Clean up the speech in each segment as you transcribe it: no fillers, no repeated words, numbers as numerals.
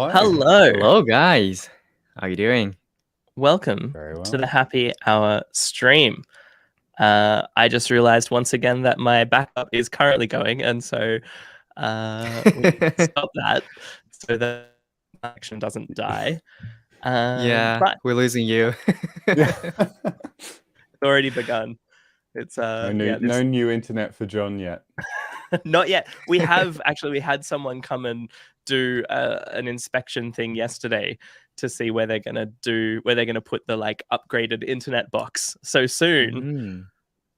Hello. Hello, guys. How you doing? Welcome Very well. to the Happy Hour stream. I just realized once again that my backup is currently going, and so we stop that so that the connection doesn't die. Yeah, but we're losing you. it's already begun. It's no new internet for Jon yet. Not yet. We had someone come and do an inspection thing yesterday to see where they're gonna put the like upgraded internet box. So soon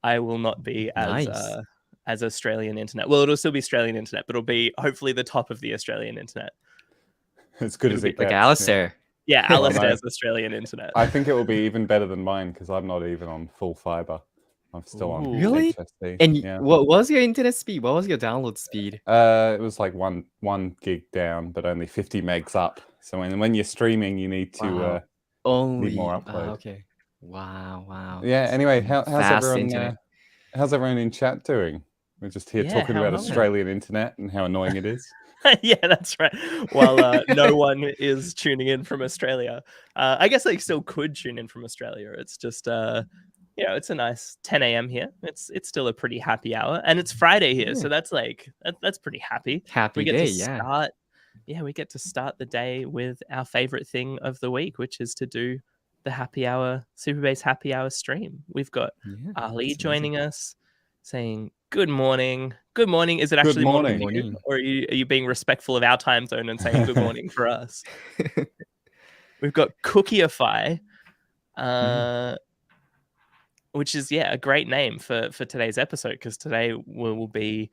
I will not be as Australian internet. Well, it'll still be Australian internet, but it'll be hopefully the top of the Australian internet. As good as it gets. Like Alaister. Yeah, Alaister's Australian internet. I think it will be even better than mine because I'm not even on full fiber. I'm still on really? HSD. And yeah. What was your internet speed? What was your download speed? It was like one gig down, but only 50 megs up. So when you're streaming, you need to only need more upload. Okay. Wow. Yeah. Anyway, how's everyone in chat doing? We're just here talking about Australian internet and how annoying it is. Yeah, that's right. Well, no one is tuning in from Australia. I guess they still could tune in from Australia. It's just it's a nice 10 a.m. here. It's still a pretty happy hour, and it's Friday here, so that's pretty happy. Happy day, yeah. We get to start the day with our favorite thing of the week, which is to do the happy hour, Superbase happy hour stream. We've got Ali joining us, saying good morning. Good morning. Is it actually morning for you, or are you being respectful of our time zone and saying good morning for us? We've got Cookieify. Which is a great name for today's episode, because today we'll be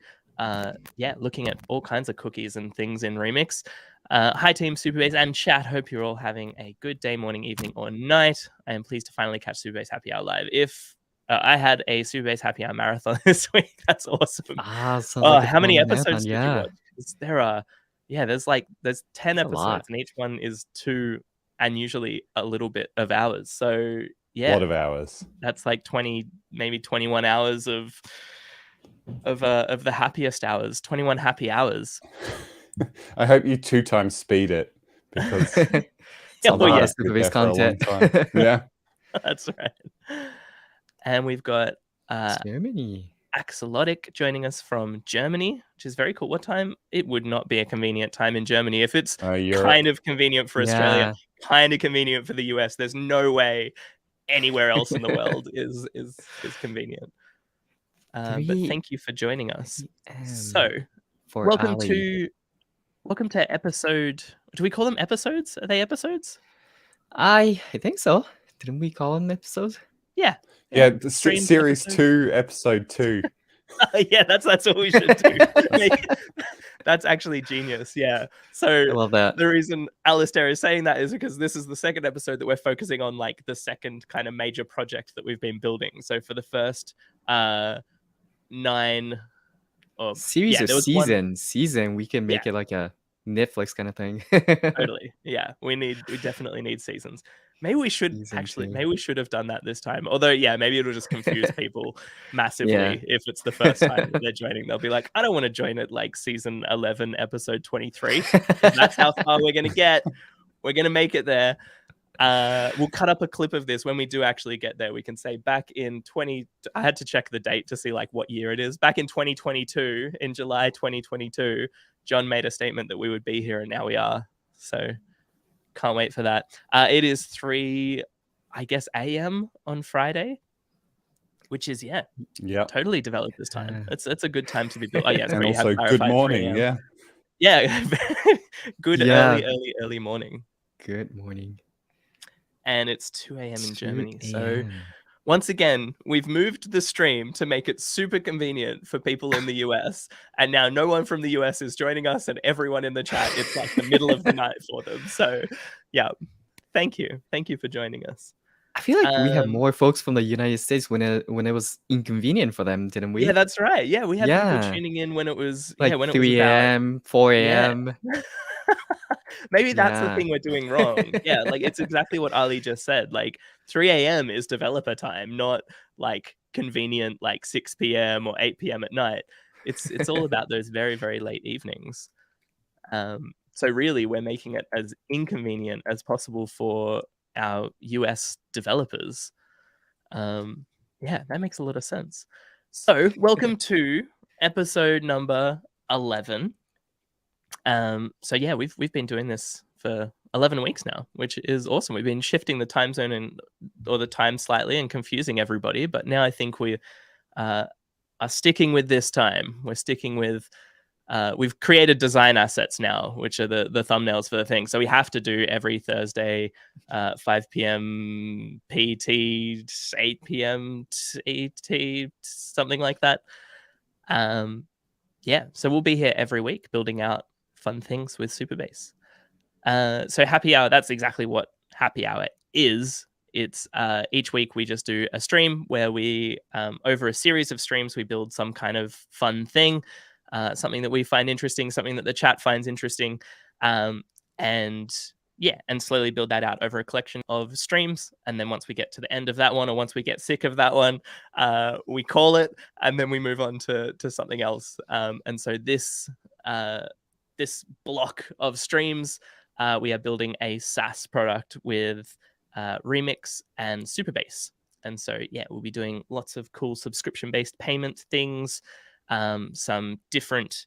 looking at all kinds of cookies and things in Remix. Hi team Superbase and chat, hope you're all having a good day, morning, evening or night. I am pleased to finally catch Superbase Happy Hour live. If I had a Superbase Happy Hour marathon this week, that's awesome. How many episodes did you watch? There are there's 10 episodes and each one is 2 and usually a little bit of hours, so a lot of hours. That's like 20, maybe 21 hours of the happiest hours. 21 happy hours. I hope you 2 times speed it, because it's a lot of Superbase content. Yeah, that's right. And we've got Germany. Axolotic joining us from Germany, which is very cool. What time? It would not be a convenient time in Germany if it's kind of convenient for Australia, kind of convenient for the US. There's no way anywhere else in the world is convenient. But thank you for joining us. So welcome to episode, do we call them episodes? Are they episodes? I think so. Didn't we call them episodes? Yeah, series 2 episode 2. Yeah, that's what we should do. That's actually genius. Yeah. So I love that. The reason Alaister is saying that is because this is the second episode that we're focusing on, like the second kind of major project that we've been building. So for the first 9 series or season, we can make it like a Netflix kind of thing. Totally. Yeah. We definitely need seasons. Maybe we should have done that this time. Although, maybe it'll just confuse people massively if it's the first time that they're joining. They'll be like, I don't want to join at like season 11, episode 23. That's how far we're going to get. We're going to make it there. We'll cut up a clip of this when we do actually get there. We can say back in I had to check the date to see like what year it is. Back in 2022, in July 2022, Jon made a statement that we would be here, and now we are. So can't wait for that. It is 3, I guess, a.m. on Friday, which is totally developed this time. It's a good time to be built. Oh yeah, and also good morning. Yeah, good early morning. Good morning. And it's 2 a.m. in Germany. So once again, we've moved the stream to make it super convenient for people in the US. And now no one from the US is joining us, and everyone in the chat, it's like the middle of the night for them. So yeah, thank you. Thank you for joining us. I feel like we had more folks from the United States when it was inconvenient for them, didn't we? Yeah, that's right. Yeah, we had people tuning in when it was like when 3 a.m., 4 a.m. Yeah. Maybe that's the thing we're doing wrong. Yeah, like it's exactly what Ali just said. Like 3 a.m. is developer time, not like convenient like 6 p.m. or 8 p.m. at night. It's all about those very, very late evenings. So really, we're making it as inconvenient as possible for our US developers. Yeah, that makes a lot of sense. So welcome to episode number 11. So yeah, we've been doing this for 11 weeks now, which is awesome. We've been shifting the time zone or the time slightly and confusing everybody, but now I think we are sticking with this time. We're sticking with we've created design assets now, which are the thumbnails for the thing. So we have to do every Thursday, 5 p.m. PT, 8 p.m. ET, something like that. Yeah, so we'll be here every week building out fun things with Superbase. So happy hour, that's exactly what happy hour is. It's each week we just do a stream where we, over a series of streams, we build some kind of fun thing, something that we find interesting, something that the chat finds interesting, and slowly build that out over a collection of streams. And then once we get to the end of that one, or once we get sick of that one, we call it, and then we move on to something else. And so this block of streams, we are building a SaaS product with Remix and Superbase. And so, yeah, we'll be doing lots of cool subscription-based payment things, some different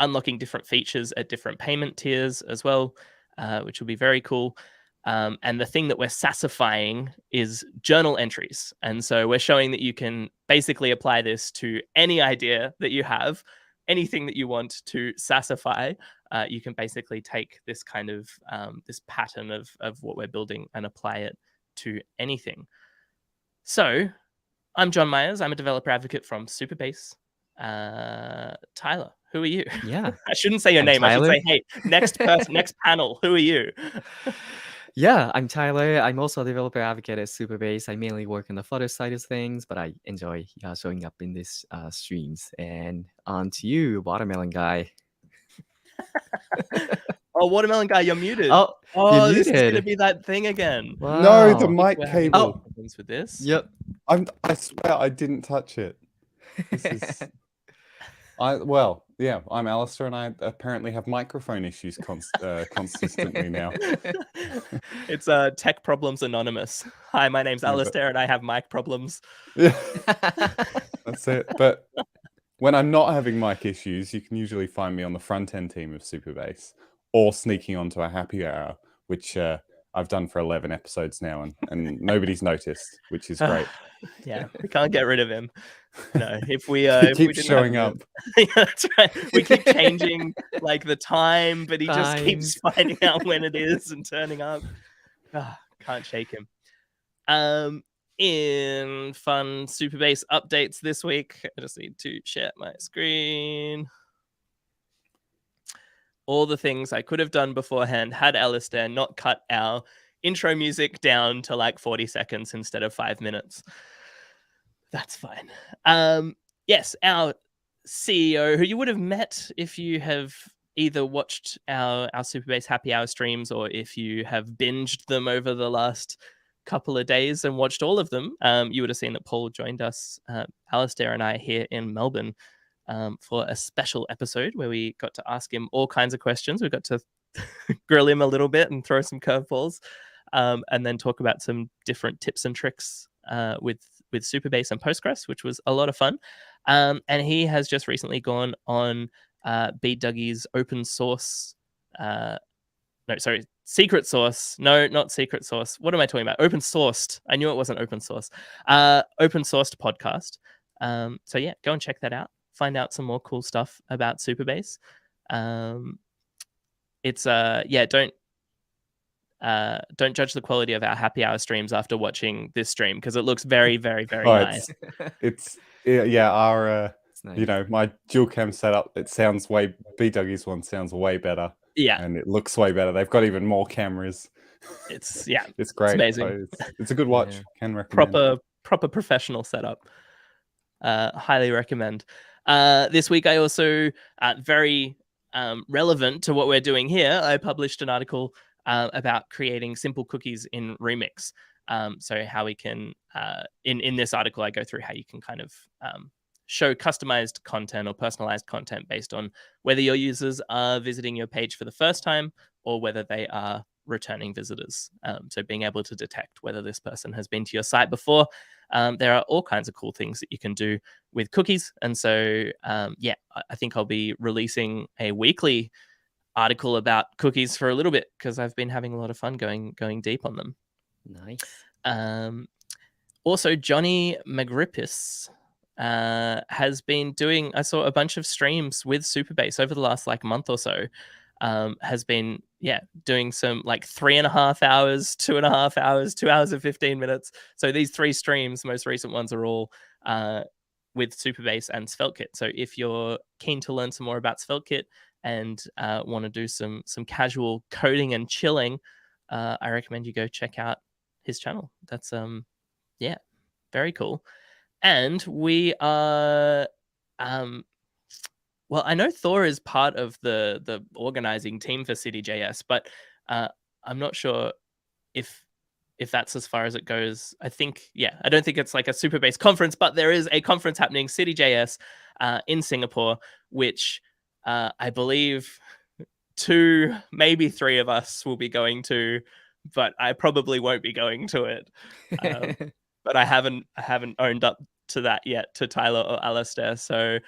unlocking different features at different payment tiers as well, which will be very cool. And the thing that we're SaaSifying is journal entries. And so we're showing that you can basically apply this to any idea that you have, anything that you want to SaaSify. You can basically take this kind of this pattern of what we're building and apply it to anything. So I'm Jon Meyers. I'm a developer advocate from Superbase. Tyler, who are you? Yeah. I shouldn't say your name. Tyler. I should say, hey, next person, next panel, who are you? Yeah, I'm Tyler. I'm also a developer advocate at Superbase. I mainly work on the Flutter side of things, but I enjoy showing up in these streams. And on to you, Watermelon Guy. Oh, Watermelon Guy, you're muted. Oh, you're this muted. is going to be that thing again. Wow. No, the mic cable. Problems with this. Yep. I swear I didn't touch it. This is... I'm Alaister, and I apparently have microphone issues consistently now. It's Tech Problems Anonymous. Hi, my name's Alaister, and I have mic problems. Yeah, that's it. But when I'm not having mic issues, you can usually find me on the front-end team of Superbase, or sneaking onto a happy hour, which I've done for 11 episodes now, and nobody's noticed, which is great. Yeah, we can't get rid of him. No, if we keep showing up. Yeah, that's right. We keep changing like the time, but he just keeps finding out when it is and turning up. Can't shake him. In fun Superbase updates this week, I just need to share my screen. All the things I could have done beforehand had Alaister not cut our intro music down to like 40 seconds instead of 5 minutes. That's fine. Yes, our CEO, who you would have met if you have either watched our Superbase happy hour streams, or if you have binged them over the last couple of days and watched all of them, you would have seen that Paul joined us, Alaister and I, here in Melbourne for a special episode where we got to ask him all kinds of questions. We got to grill him a little bit and throw some curveballs, and then talk about some different tips and tricks with Superbase and Postgres, which was a lot of fun. And he has just recently gone on B. Dougie's open source. Secret source. No, not secret source. What am I talking about? Open sourced. I knew it wasn't open source. Open sourced podcast. So yeah, go and check that out. Find out some more cool stuff about Superbase. it's don't judge the quality of our happy hour streams after watching this stream, because it looks very, very, very nice. It's our Nice. you know, my dual cam setup, it sounds way B-Dougie's one sounds way better. Yeah. And it looks way better. They've got even more cameras. It's it's great. It's amazing. So it's a good watch. Yeah. Can recommend. Proper professional setup. Highly recommend. This week I also very relevant to what we're doing here, I published an article about creating simple cookies in Remix. So how we can in this article I go through how you can kind of show customized content or personalized content based on whether your users are visiting your page for the first time or whether they are returning visitors. So being able to detect whether this person has been to your site before. There are all kinds of cool things that you can do with cookies. And so, yeah, I think I'll be releasing a weekly article about cookies for a little bit because I've been having a lot of fun going deep on them. Nice. Also, Johnny Magrippis has been doing, I saw a bunch of streams with Superbase over the last month or so. Has been doing some 3.5 hours, 2.5 hours, 2 hours and 15 minutes. So these 3 streams, most recent ones, are all with Superbase and SvelteKit. So if you're keen to learn some more about SvelteKit and want to do some casual coding and chilling, I recommend you go check out his channel. That's very cool. And we are well, I know Thor is part of the organizing team for CityJS, but I'm not sure if that's as far as it goes. I think, I don't think it's like a Superbase conference, but there is a conference happening, CityJS, in Singapore, which I believe 2, maybe 3 of us will be going to, but I probably won't be going to it. But I haven't owned up to that yet to Tyler or Alaister, so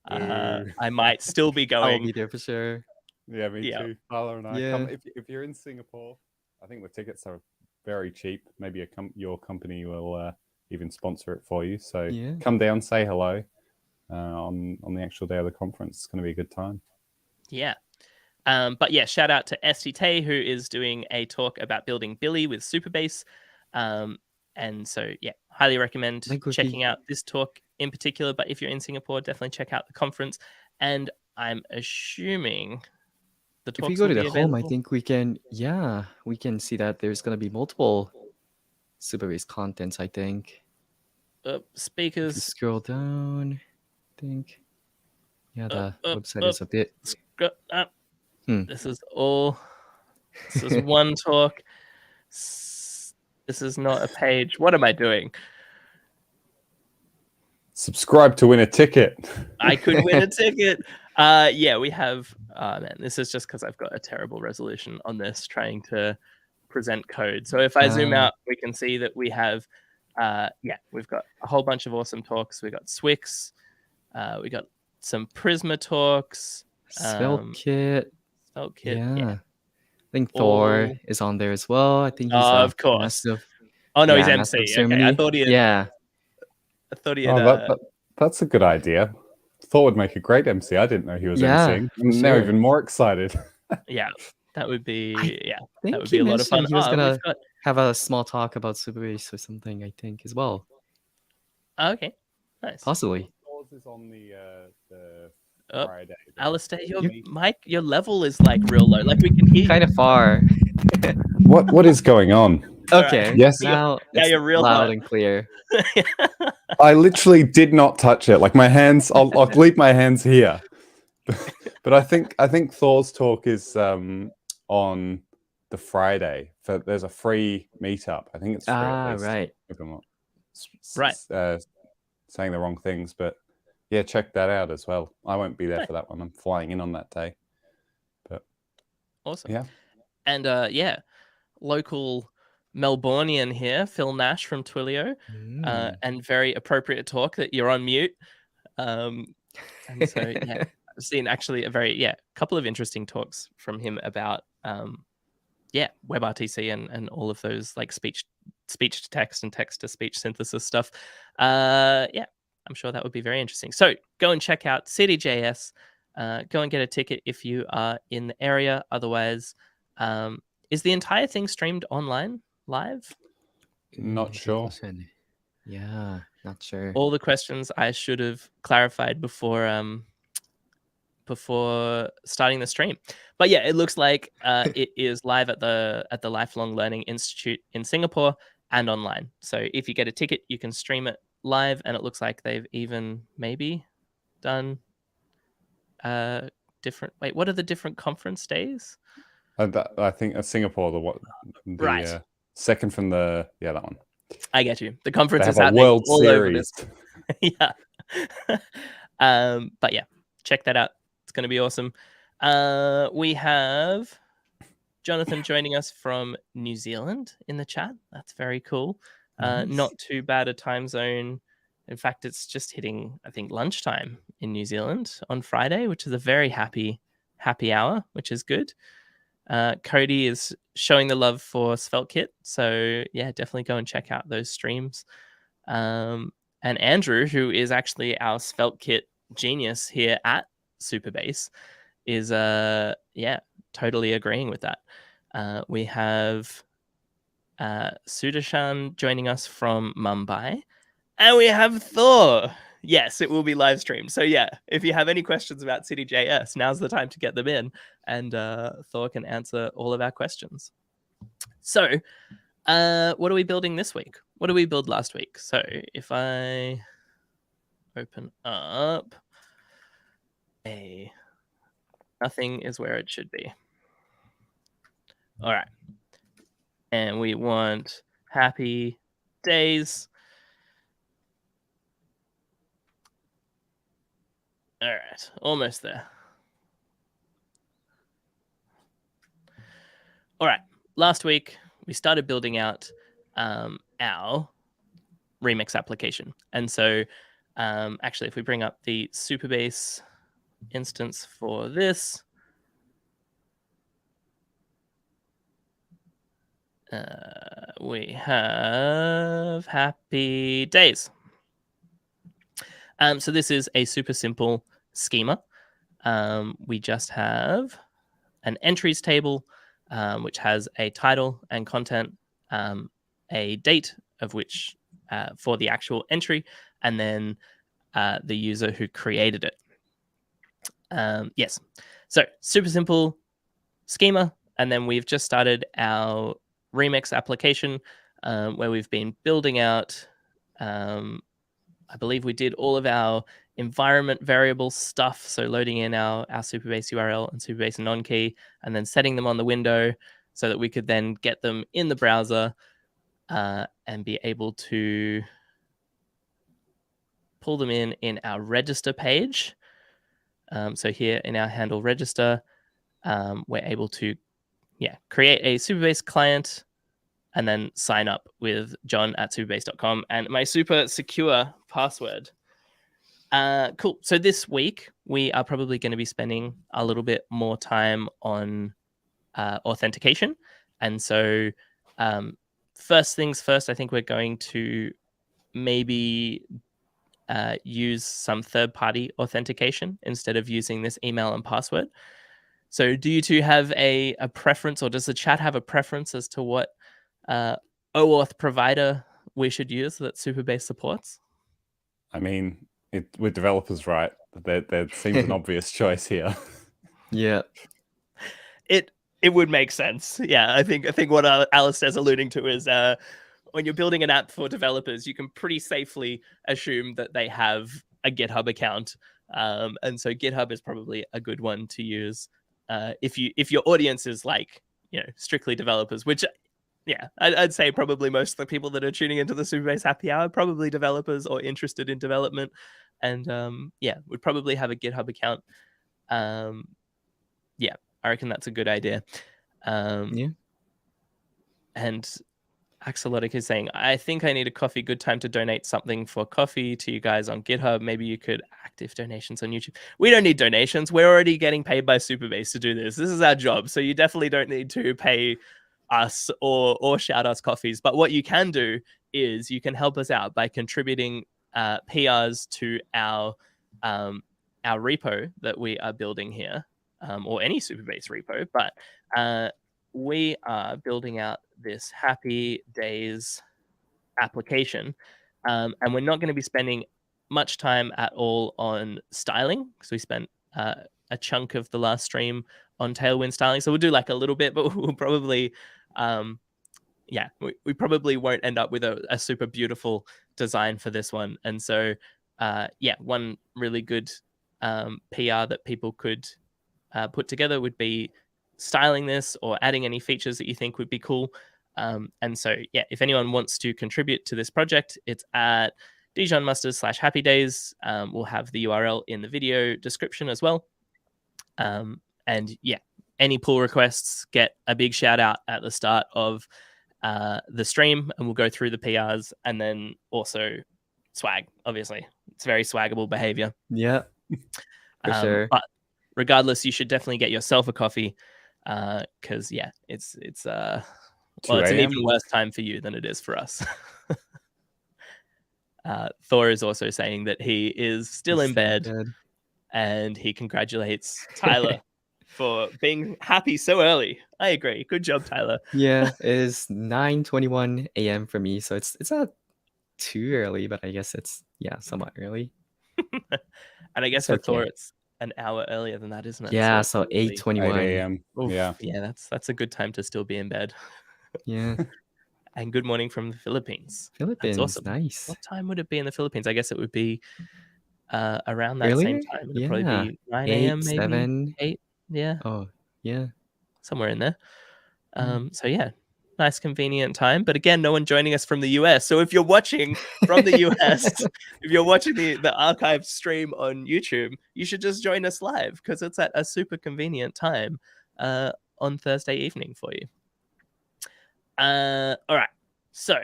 I might still be going. I'll be there for sure. Yeah, me too. Tyler and I come if you're in Singapore. I think the tickets are very cheap. Maybe your company will even sponsor it for you. So come down, say hello on the actual day of the conference. It's going to be a good time. Yeah. But yeah, shout out to STT, who is doing a talk about building Billy with Superbase. And so, highly recommend checking out this talk in particular. But if you're in Singapore, definitely check out the conference. And I'm assuming the talks if we go to the available. home, I think we can see that there's going to be multiple Superbase contents, I think. Speakers. If you scroll down, I think. Yeah, the website is a bit... This is all... This is one talk. This is not a page. What am I doing? Subscribe to win a ticket. I could win a ticket. We have... man, this is just because I've got a terrible resolution on this, trying to present code. So if I zoom out, we can see that we have... we've got a whole bunch of awesome talks. We've got Swix. We got some Prisma talks. SvelteKit. Yeah. I think Thor is on there as well. I think he's of course. Massive, he's MC. Okay. I thought he had... I thought he had... that's a good idea. Thor would make a great MC. I didn't know he was MCing. I'm now even more excited. That would be that would be a lot of fun. He was gonna have a small talk about Superbase or something, I think, as well. Okay. Nice. Possibly. Thor's is on the Friday. Alaister, your level is real low. We can hear kind of far. What is going on? Okay. Right. Yes. Now you're real loud and clear. I literally did not touch it. My hands. I'll leave my hands here. But I think Thor's talk is on the Friday. There's a free meetup. I think it's free. Right. If I'm not saying the wrong things, but. Yeah, check that out as well. I won't be there for that one. I'm flying in on that day. But awesome. Yeah. And local Melbourneian here, Phil Nash from Twilio, and very appropriate talk that you're on mute. And so I've seen actually a couple of interesting talks from him about WebRTC and all of those speech to text and text to speech synthesis stuff. I'm sure that would be very interesting. So go and check out CityJS. Go and get a ticket if you are in the area. Otherwise, is the entire thing streamed online live? Not sure. Yeah, not sure. All the questions I should have clarified before starting the stream. But yeah, it looks like it is live at the Lifelong Learning Institute in Singapore and online. So if you get a ticket, you can stream it live, and it looks like they've even maybe done different. Wait, what are the different conference days? I think Singapore, Right. second from the that one. I get you. The conference is a happening World all Series. over this. Yeah. But yeah, check that out. It's going to be awesome. We have Jonathan joining us from New Zealand in the chat. That's very cool. Nice. Not too bad a time zone. In fact, it's just hitting, I think, lunchtime in New Zealand on Friday, which is a very happy hour, which is good. Cody is showing the love for SvelteKit. So yeah, definitely go and check out those streams. And Andrew, who is actually our SvelteKit genius here at Superbase, is totally agreeing with that. We have Sudashan joining us from Mumbai, and we have Thor. Yes, it will be live streamed. So yeah, if you have any questions about CityJS, now's the time to get them in, and Thor can answer all of our questions. So what are we building this week? What did we build last week? So if I open up nothing is where it should be. All right. And we want happy days. All right, almost there. All right, last week we started building out our Remix application. And so actually, if we bring up the Superbase instance for this, we have happy days. So this is a super simple schema. We just have an entries table, which has a title and content, a date of which for the actual entry, and then the user who created it. Yes, so super simple schema. And then we've just started our Remix application where we've been building out, I believe we did all of our environment variable stuff. So loading in our Superbase URL and Superbase non-key, and then setting them on the window so that we could then get them in the browser and be able to pull them in our register page. So here in our handle register, we're able to create a Superbase client and then sign up with Jon at superbase.com and my super secure password. Cool. So this week, we are probably going to be spending a little bit more time on authentication. And so first things first, I think we're going to maybe use some third-party authentication instead of using this email and password. So do you two have a preference, or does the chat have a preference as to what OAuth provider we should use that Superbase supports? I mean, with developers, right? There seems an obvious choice here. Yeah. It would make sense. Yeah, I think what Alaister's alluding to is when you're building an app for developers, you can pretty safely assume that they have a GitHub account. And so GitHub is probably a good one to use if your audience is like, strictly developers, which I'd say probably most of the people that are tuning into the Superbase Happy Hour are probably developers or interested in development, and would probably have a GitHub account. I reckon that's a good idea. And Axolotic is saying, I think I need a coffee. Good time to donate something for coffee to you guys on GitHub. Maybe you could active donations on YouTube. We don't need donations. We're already getting paid by Superbase to do this. This is our job. So you definitely don't need to pay us or shout us coffees. But what you can do is you can help us out by contributing PRs to our our repo that we are building here, or any Superbase repo, but we are building out this Happy Days application, and we're not going to be spending much time at all on styling, because we spent a chunk of the last stream on Tailwind styling. So we'll do like a little bit, but we'll probably, we probably won't end up with a super beautiful design for this one. And so, one really good PR that people could put together would be styling this or adding any features that you think would be cool. And so, if anyone wants to contribute to this project, it's at Dijon/Happy Days. We'll have the URL in the video description as well. Any pull requests get a big shout out at the start of the stream, and we'll go through the PRs, and then also swag. Obviously, it's very swaggable behavior. Yeah, for sure. But regardless, you should definitely get yourself a coffee, because it's an even worse time for you than it is for us. Thor is also saying that he is still in bed, and he congratulates Tyler for being happy so early. I agree. Good job, Tyler. Yeah, it is 9:21 a.m. for me, so it's not too early, but I guess it's somewhat early. And I guess for Thor, it's an hour earlier than that, isn't it? Yeah, so 8:21 a.m. Yeah, that's a good time to still be in bed. Yeah. And good morning from the Philippines. Philippines, that's awesome. Nice. What time would it be in the Philippines? I guess it would be around that same time. It'd probably be 9 a.m. maybe 7. 8. Yeah. Oh, yeah. Somewhere in there. So nice convenient time. But again, no one joining us from the US. So if you're watching from the US, if you're watching the archived stream on YouTube, you should just join us live, because it's at a super convenient time on Thursday evening for you. All right. So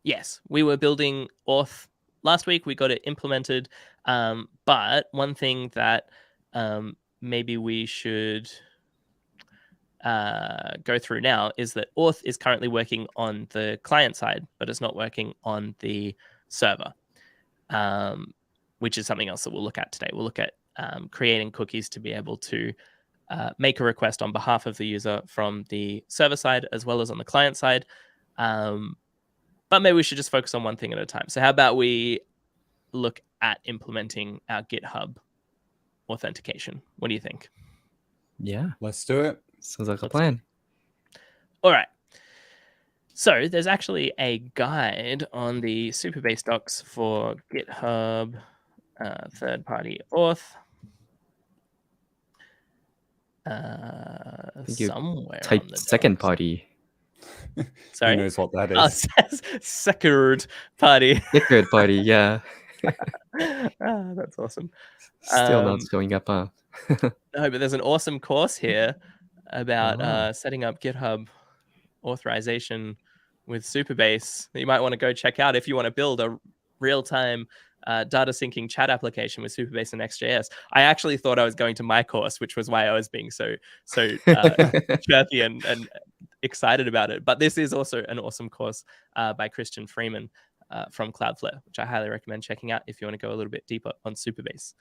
yes, we were building auth last week. We got it implemented. But one thing that maybe we should go through now is that auth is currently working on the client side, but it's not working on the server, which is something else that we'll look at today. We'll look at creating cookies to be able to make a request on behalf of the user from the server side as well as on the client side. But maybe we should just focus on one thing at a time. So how about we look at implementing our GitHub authentication? What do you think? Yeah, let's do it. Sounds like a plan. All right. So there's actually a guide on the Superbase docs for GitHub third-party auth. Somewhere type on the second party. Sorry, who knows what that is? Second party. Second party, yeah. That's awesome. Still not showing up, huh? No, but there's an awesome course here about setting up GitHub authorization with Superbase that you might want to go check out if you want to build a real-time data syncing chat application with Superbase and Next.js. I actually thought I was going to my course, which was why I was being so chirpy and excited about it. But this is also an awesome course by Christian Freeman from Cloudflare, which I highly recommend checking out if you want to go a little bit deeper on Superbase.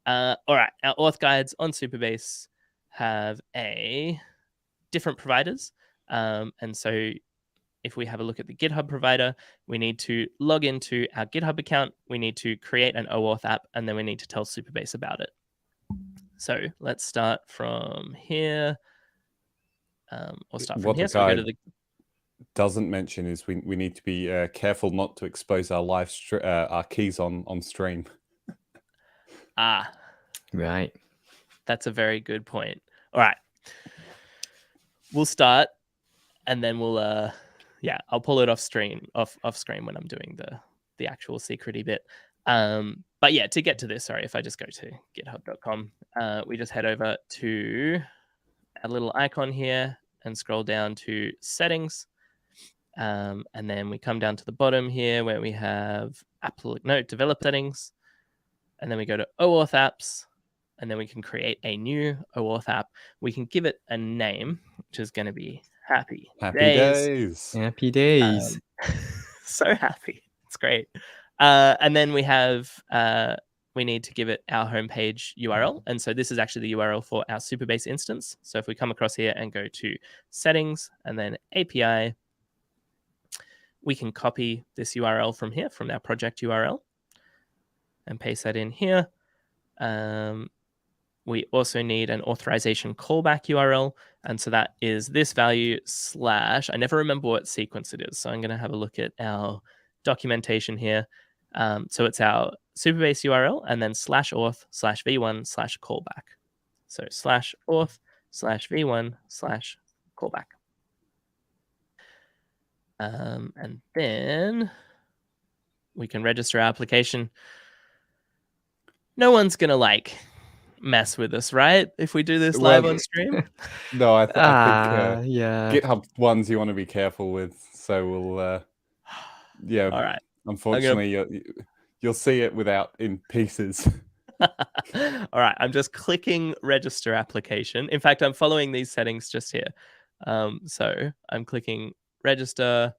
All right, our auth guides on Superbase have different providers. And so if we have a look at the GitHub provider, we need to log into our GitHub account. We need to create an OAuth app, and then we need to tell Superbase about it. So let's start from here. We'll start from here. So we go to the doesn't mention is we need to be careful not to expose our our keys on stream. Right. That's a very good point. All right. We'll start, and then we'll I'll pull it off screen when I'm doing the actual secrety bit. But yeah, to get to this, sorry, if I just go to github.com, we just head over to a little icon here and scroll down to settings. And then we come down to the bottom here where we have developer settings. And then we go to OAuth apps, and then we can create a new OAuth app. We can give it a name, which is going to be Happy Days. Happy Days. So happy. It's great. And then we have we need to give it our homepage URL. And so this is actually the URL for our Superbase instance. So if we come across here and go to settings and then API, we can copy this URL from here, from our project URL, and paste that in here. We also need an authorization callback URL. And so that is this value / I never remember what sequence it is. So I'm going to have a look at our documentation here. So it's our Superbase URL and then /auth /v1 /callback. So /auth /v1 /callback. And then we can register our application. No one's going to mess with us, right? If we do this live on stream? No, I think yeah. GitHub ones you want to be careful with. So we'll, yeah. All right. Unfortunately, you'll see it in pieces. All right. I'm just clicking register application. In fact, I'm following these settings just here. So I'm clicking register,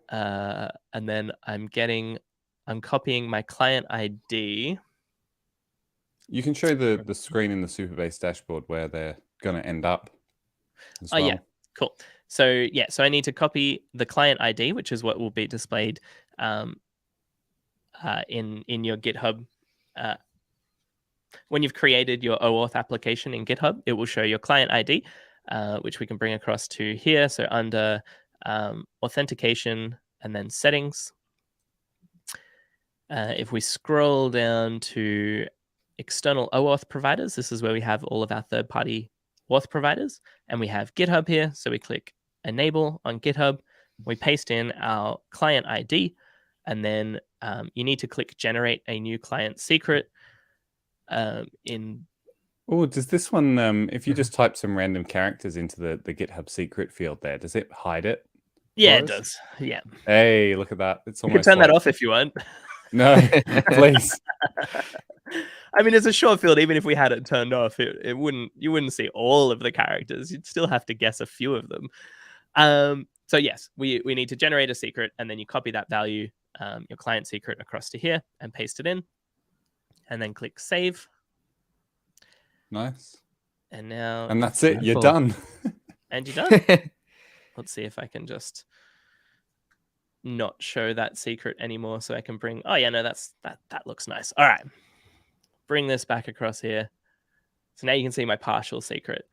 and then I'm copying my client ID. You can show the screen in the Superbase dashboard where they're going to end up as well. Yeah, cool. So yeah, so I need to copy the client ID, which is what will be displayed in your GitHub. When you've created your OAuth application in GitHub, it will show your client ID, which we can bring across to here. So under authentication and then settings, if we scroll down to external OAuth providers, this is where we have all of our third-party auth providers, and we have GitHub here. So we click enable on GitHub, we paste in our client ID, and then you need to click generate a new client secret. Oh, does this one, if you just type some random characters into the GitHub secret field there, does it hide it? Yeah, it does. Yeah. Hey, look at that. It's almost you can turn that off if you want. No, please. I mean, it's a short field. Even if we had it turned off, you wouldn't see all of the characters. You'd still have to guess a few of them. So yes, we need to generate a secret, and then you copy that value, your client secret, across to here and paste it in, and then click save. Nice. And that's it. You're done. And you're done. Let's see if I can just not show that secret anymore, so I can bring. Oh yeah, no, that looks nice. All right. Bring this back across here. So now you can see my partial secret.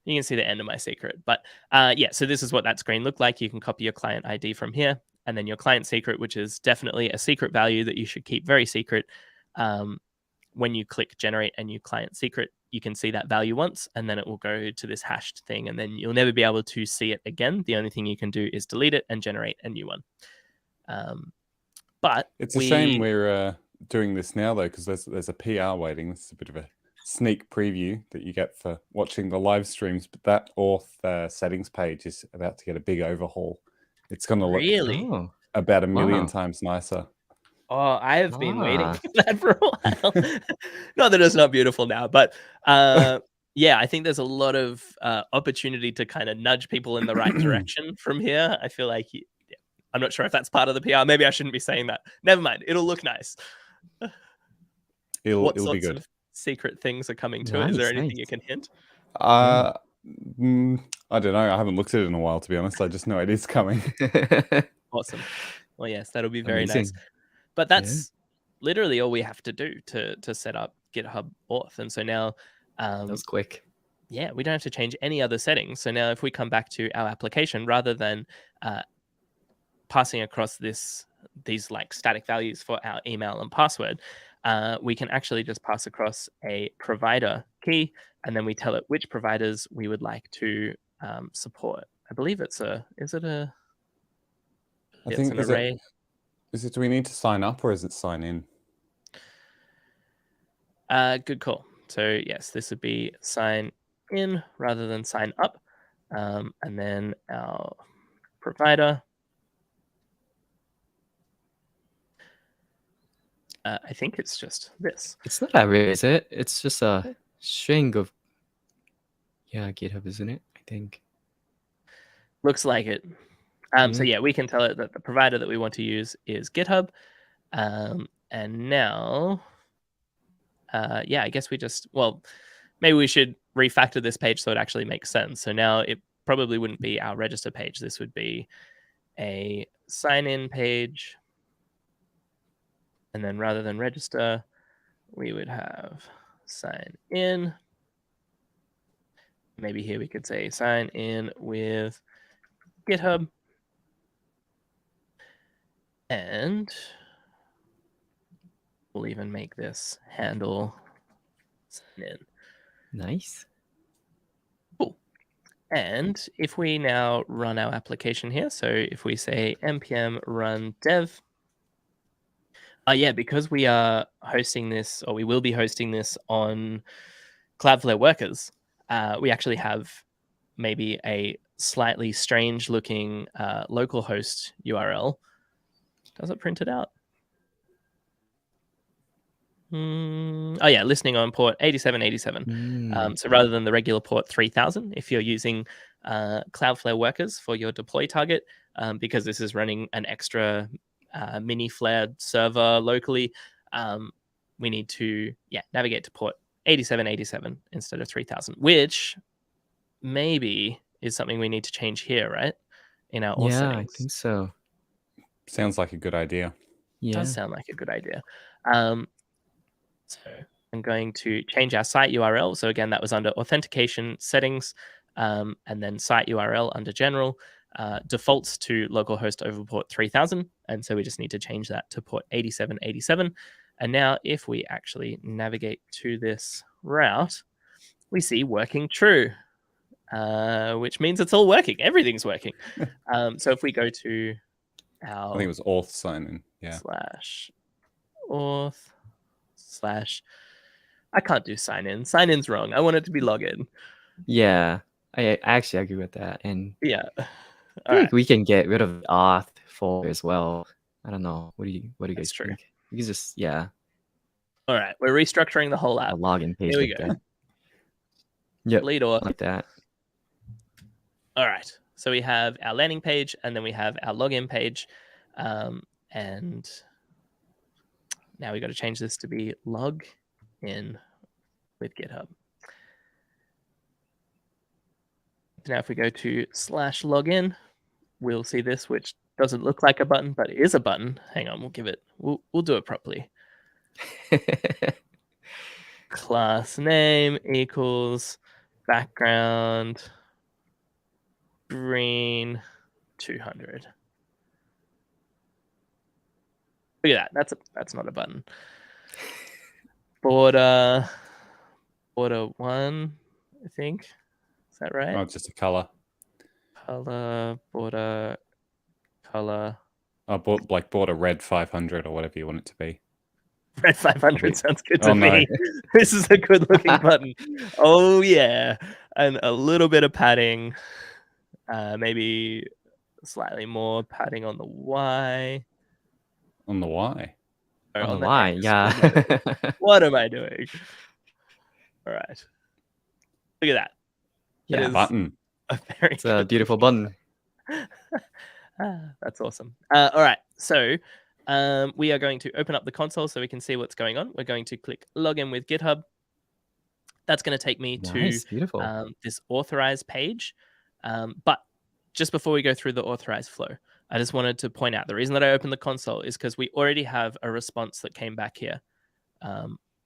You can see the end of my secret. But yeah, so this is what that screen looked like. You can copy your client ID from here, and then your client secret, which is definitely a secret value that you should keep very secret. When you click generate a new client secret, you can see that value once, and then it will go to this hashed thing, and then you'll never be able to see it again. The only thing you can do is delete it and generate a new one. But it's a shame we're doing this now, though, because there's a PR waiting. This is a bit of a sneak preview that you get for watching the live streams, but that auth settings page is about to get a big overhaul. It's going to look about 1 million times nicer. Oh, I have been waiting for that for a while. Not that it's not beautiful now, but yeah, I think there's a lot of opportunity to kind of nudge people in the right direction from here. I feel like I'm not sure if that's part of the PR. Maybe I shouldn't be saying that. Never mind. It'll look nice. It'll be good. Of secret things are coming to it? Is there anything you can hint? I don't know. I haven't looked at it in a while, to be honest. I just know it is coming. Awesome. Well, yes, that'll be very nice. But that's literally all we have to do to set up GitHub auth. And so now that was quick. Yeah, we don't have to change any other settings. So now if we come back to our application, rather than passing across these like static values for our email and password, we can actually just pass across a provider key, and then we tell it which providers we would like to support. I believe it's an array. Do we need to sign up, or is it sign in? Good call. So yes, this would be sign in rather than sign up. And then our provider. I think it's just this. It's not array, is it? It's just a string of GitHub, isn't it? I think. Looks like it. So yeah, we can tell it that the provider that we want to use is GitHub. And now, yeah, I guess we just, well, maybe we should refactor this page so it actually makes sense. So now it probably wouldn't be our register page. This would be a sign-in page. And then rather than register, we would have sign in. Maybe here we could say sign in with GitHub. And we'll even make this handle sign in. Nice. Cool. And if we now run our application here, so if we say npm run dev, yeah, because we are hosting this, or we will be hosting this on Cloudflare Workers, we actually have maybe a slightly strange looking localhost URL. Does it print it out? Oh yeah, listening on port 8787. So rather than the regular port 3000, if you're using Cloudflare Workers for your deploy target, because this is running an extra mini Flare server locally, we need to navigate to port 8787 instead of 3000, which maybe is something we need to change here, right? In our auth settings. I think so. Sounds like a good idea. It does sound like a good idea. So I'm going to change our site URL. So again, that was under authentication settings, and then site URL under general. Defaults to localhost over port 3000. And so we just need to change that to port 8787. And now if we actually navigate to this route, we see working true, which means it's all working. Everything's working. So if we go to our... I think it was auth sign in. Yeah. /auth/ I can't do sign in. Sign in's wrong. I want it to be login. Yeah, I actually agree with that. And yeah, I think we can get rid of the auth folder as well. I don't know. What do you guys think? You can just All right, we're restructuring the whole app. A login page. Here we go. Yep. Delete auth. Like that. All right. So we have our landing page, and then we have our login page, and now we got to change this to be log in with GitHub. Now, if we go to /login, we'll see this, which doesn't look like a button, but it is a button. Hang on, we'll do it properly. Class name equals background green 200. Look at that. That's not a button. Border 1, I think. Is that right? Oh, it's just a color. Border color. Oh, like border red 500 or whatever you want it to be. Red 500 sounds good to me. This is a good looking button. Oh yeah, and a little bit of padding. Maybe slightly more padding on the Y. On the Y? On the Y, yeah. What am I doing? All right. Look at that. Yeah, button. It's a beautiful button. That's awesome. All right. So we are going to open up the console so we can see what's going on. We're going to click login with GitHub. That's going to take me to this authorize page. But just before we go through the authorize flow, I just wanted to point out the reason that I opened the console is because we already have a response that came back here,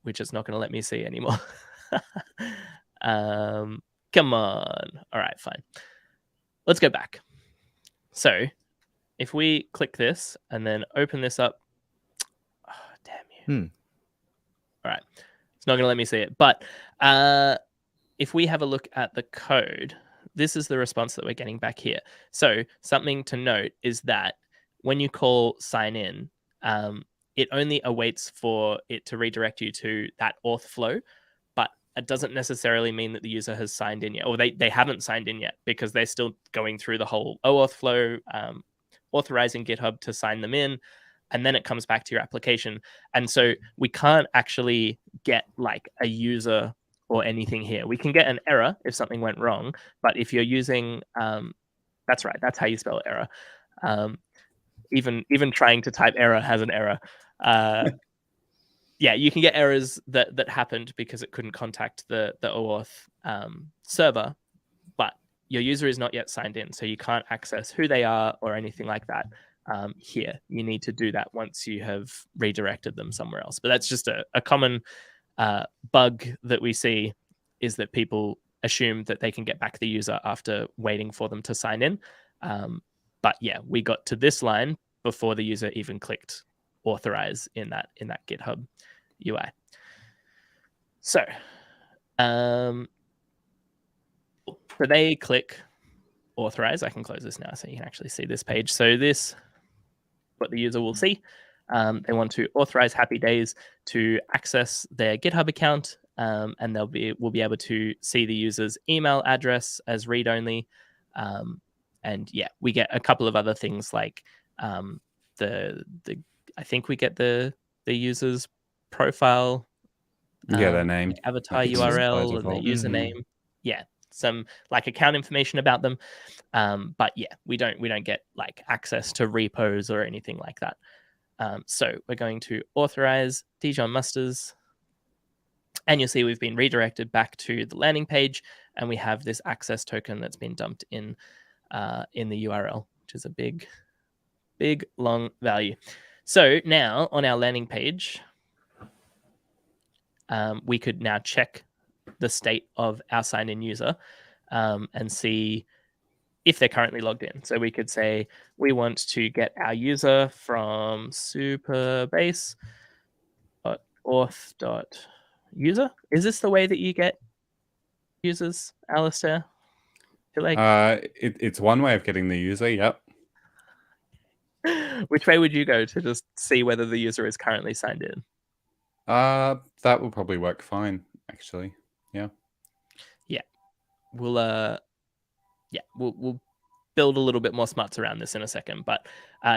which it's not going to let me see anymore. Come on. All right, fine. Let's go back. So if we click this and then open this up, oh, damn you. All right. It's not going to let me see it. But if we have a look at the code, this is the response that we're getting back here. So something to note is that when you call sign in, it only awaits for it to redirect you to that auth flow, but it doesn't necessarily mean that the user has signed in yet, or they haven't signed in yet because they're still going through the whole OAuth flow, authorizing GitHub to sign them in, and then it comes back to your application. And so we can't actually get like a user or anything here. We can get an error if something went wrong, but if you're using, that's right, that's how you spell error. Even trying to type error has an error. yeah, you can get errors that happened because it couldn't contact the OAuth server, but your user is not yet signed in, so you can't access who they are or anything like that here. You need to do that once you have redirected them somewhere else. But that's just a common bug that we see, is that people assume that they can get back the user after waiting for them to sign in. But yeah, we got to this line before the user even clicked authorize in that GitHub UI. So they click authorize. I can close this now so you can actually see this page. So this, what the user will see, they want to authorize Happy Days to access their GitHub account, and we'll be able to see the user's email address as read-only. And yeah, we get a couple of other things like I think we get the user's profile, their name, avatar URL, and their username. Yeah, some like account information about them. But yeah, we don't get like access to repos or anything like that. So we're going to authorize Jon Meyers, and you'll see we've been redirected back to the landing page, and we have this access token that's been dumped in the URL, which is a big long value. So now on our landing page, we could now check the state of our signed-in user and see if they're currently logged in. So we could say we want to get our user from Superbase auth.user. Is this the way that you get users, Alaister? It's one way of getting the user. Yep. Which way would you go to just see whether the user is currently signed in? That will probably work fine, actually. Yeah. Yeah. We'll build a little bit more smarts around this in a second, but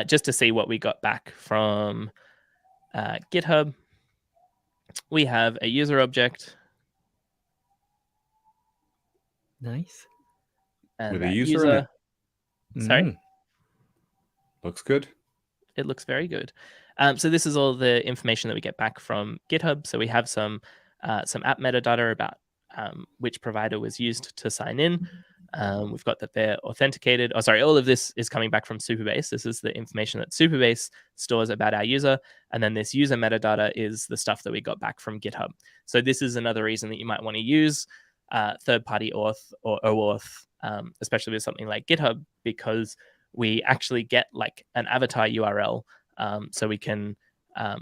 just to see what we got back from GitHub, we have a user object. Nice. And with a user in it. Sorry? Looks good. It looks very good. So this is all the information that we get back from GitHub. So we have some app metadata about which provider was used to sign in. We've got that they're authenticated. Oh, sorry, all of this is coming back from Superbase. This is the information that Superbase stores about our user. And then this user metadata is the stuff that we got back from GitHub. So this is another reason that you might want to use third-party auth or OAuth, especially with something like GitHub, because we actually get like an avatar URL, so we can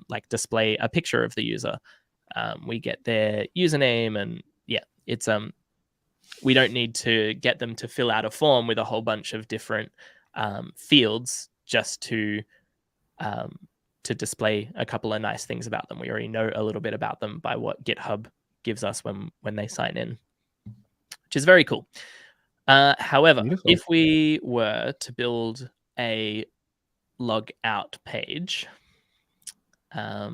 like display a picture of the user. We get their username, and yeah, it's we don't need to get them to fill out a form with a whole bunch of different fields just to display a couple of nice things about them. We already know a little bit about them by what GitHub gives us when they sign in, which is very cool. However, Beautiful. if we were to build a logout page, or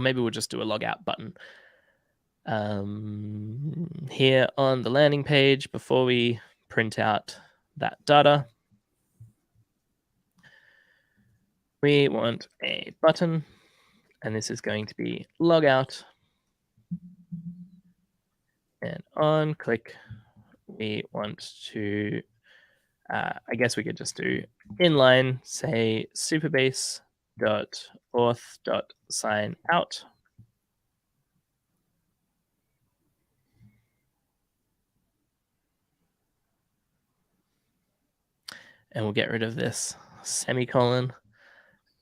maybe we'll just do a logout button here on the landing page before we print out that data. We want a button, and this is going to be logout. And on click, we want to, I guess we could just do inline, say supabase.auth.signout. And we'll get rid of this semicolon.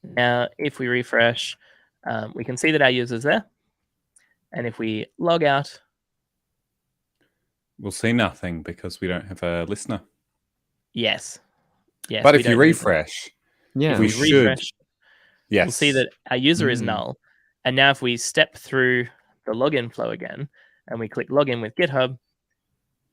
Now, if we refresh, we can see that our user's there. And if we log out, we'll see nothing because we don't have a listener. Yes. But if you refresh, yeah, we should. Yes. We'll see that our user is null. And now if we step through the login flow again, and we click login with GitHub,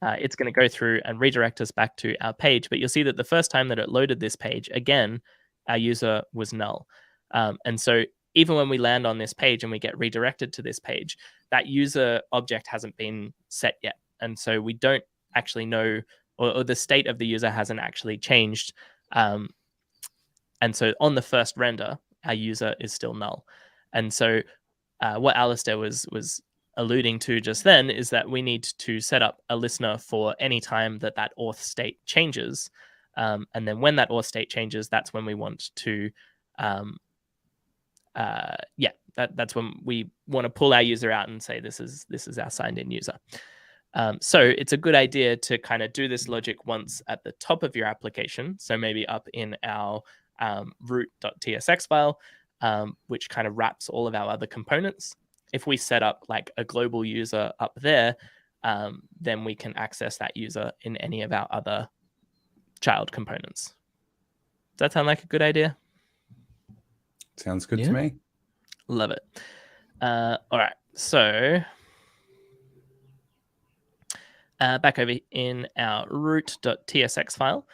it's going to go through and redirect us back to our page. But you'll see that the first time that it loaded this page, again, our user was null. And so even when we land on this page and we get redirected to this page, that user object hasn't been set yet. And so we don't actually know, or the state of the user hasn't actually changed. And so on the first render, our user is still null. And so what Alaister was alluding to just then is that we need to set up a listener for any time that auth state changes. And then when that auth state changes, that's when we want to, that's when we want to pull our user out and say, this is our signed in user. So it's a good idea to kind of do this logic once at the top of your application. So maybe up in our root.tsx file, which kind of wraps all of our other components. If we set up like a global user up there, then we can access that user in any of our other child components. Does that sound like a good idea? Sounds good to me. Love it. All right. So back over in our root.tsx file.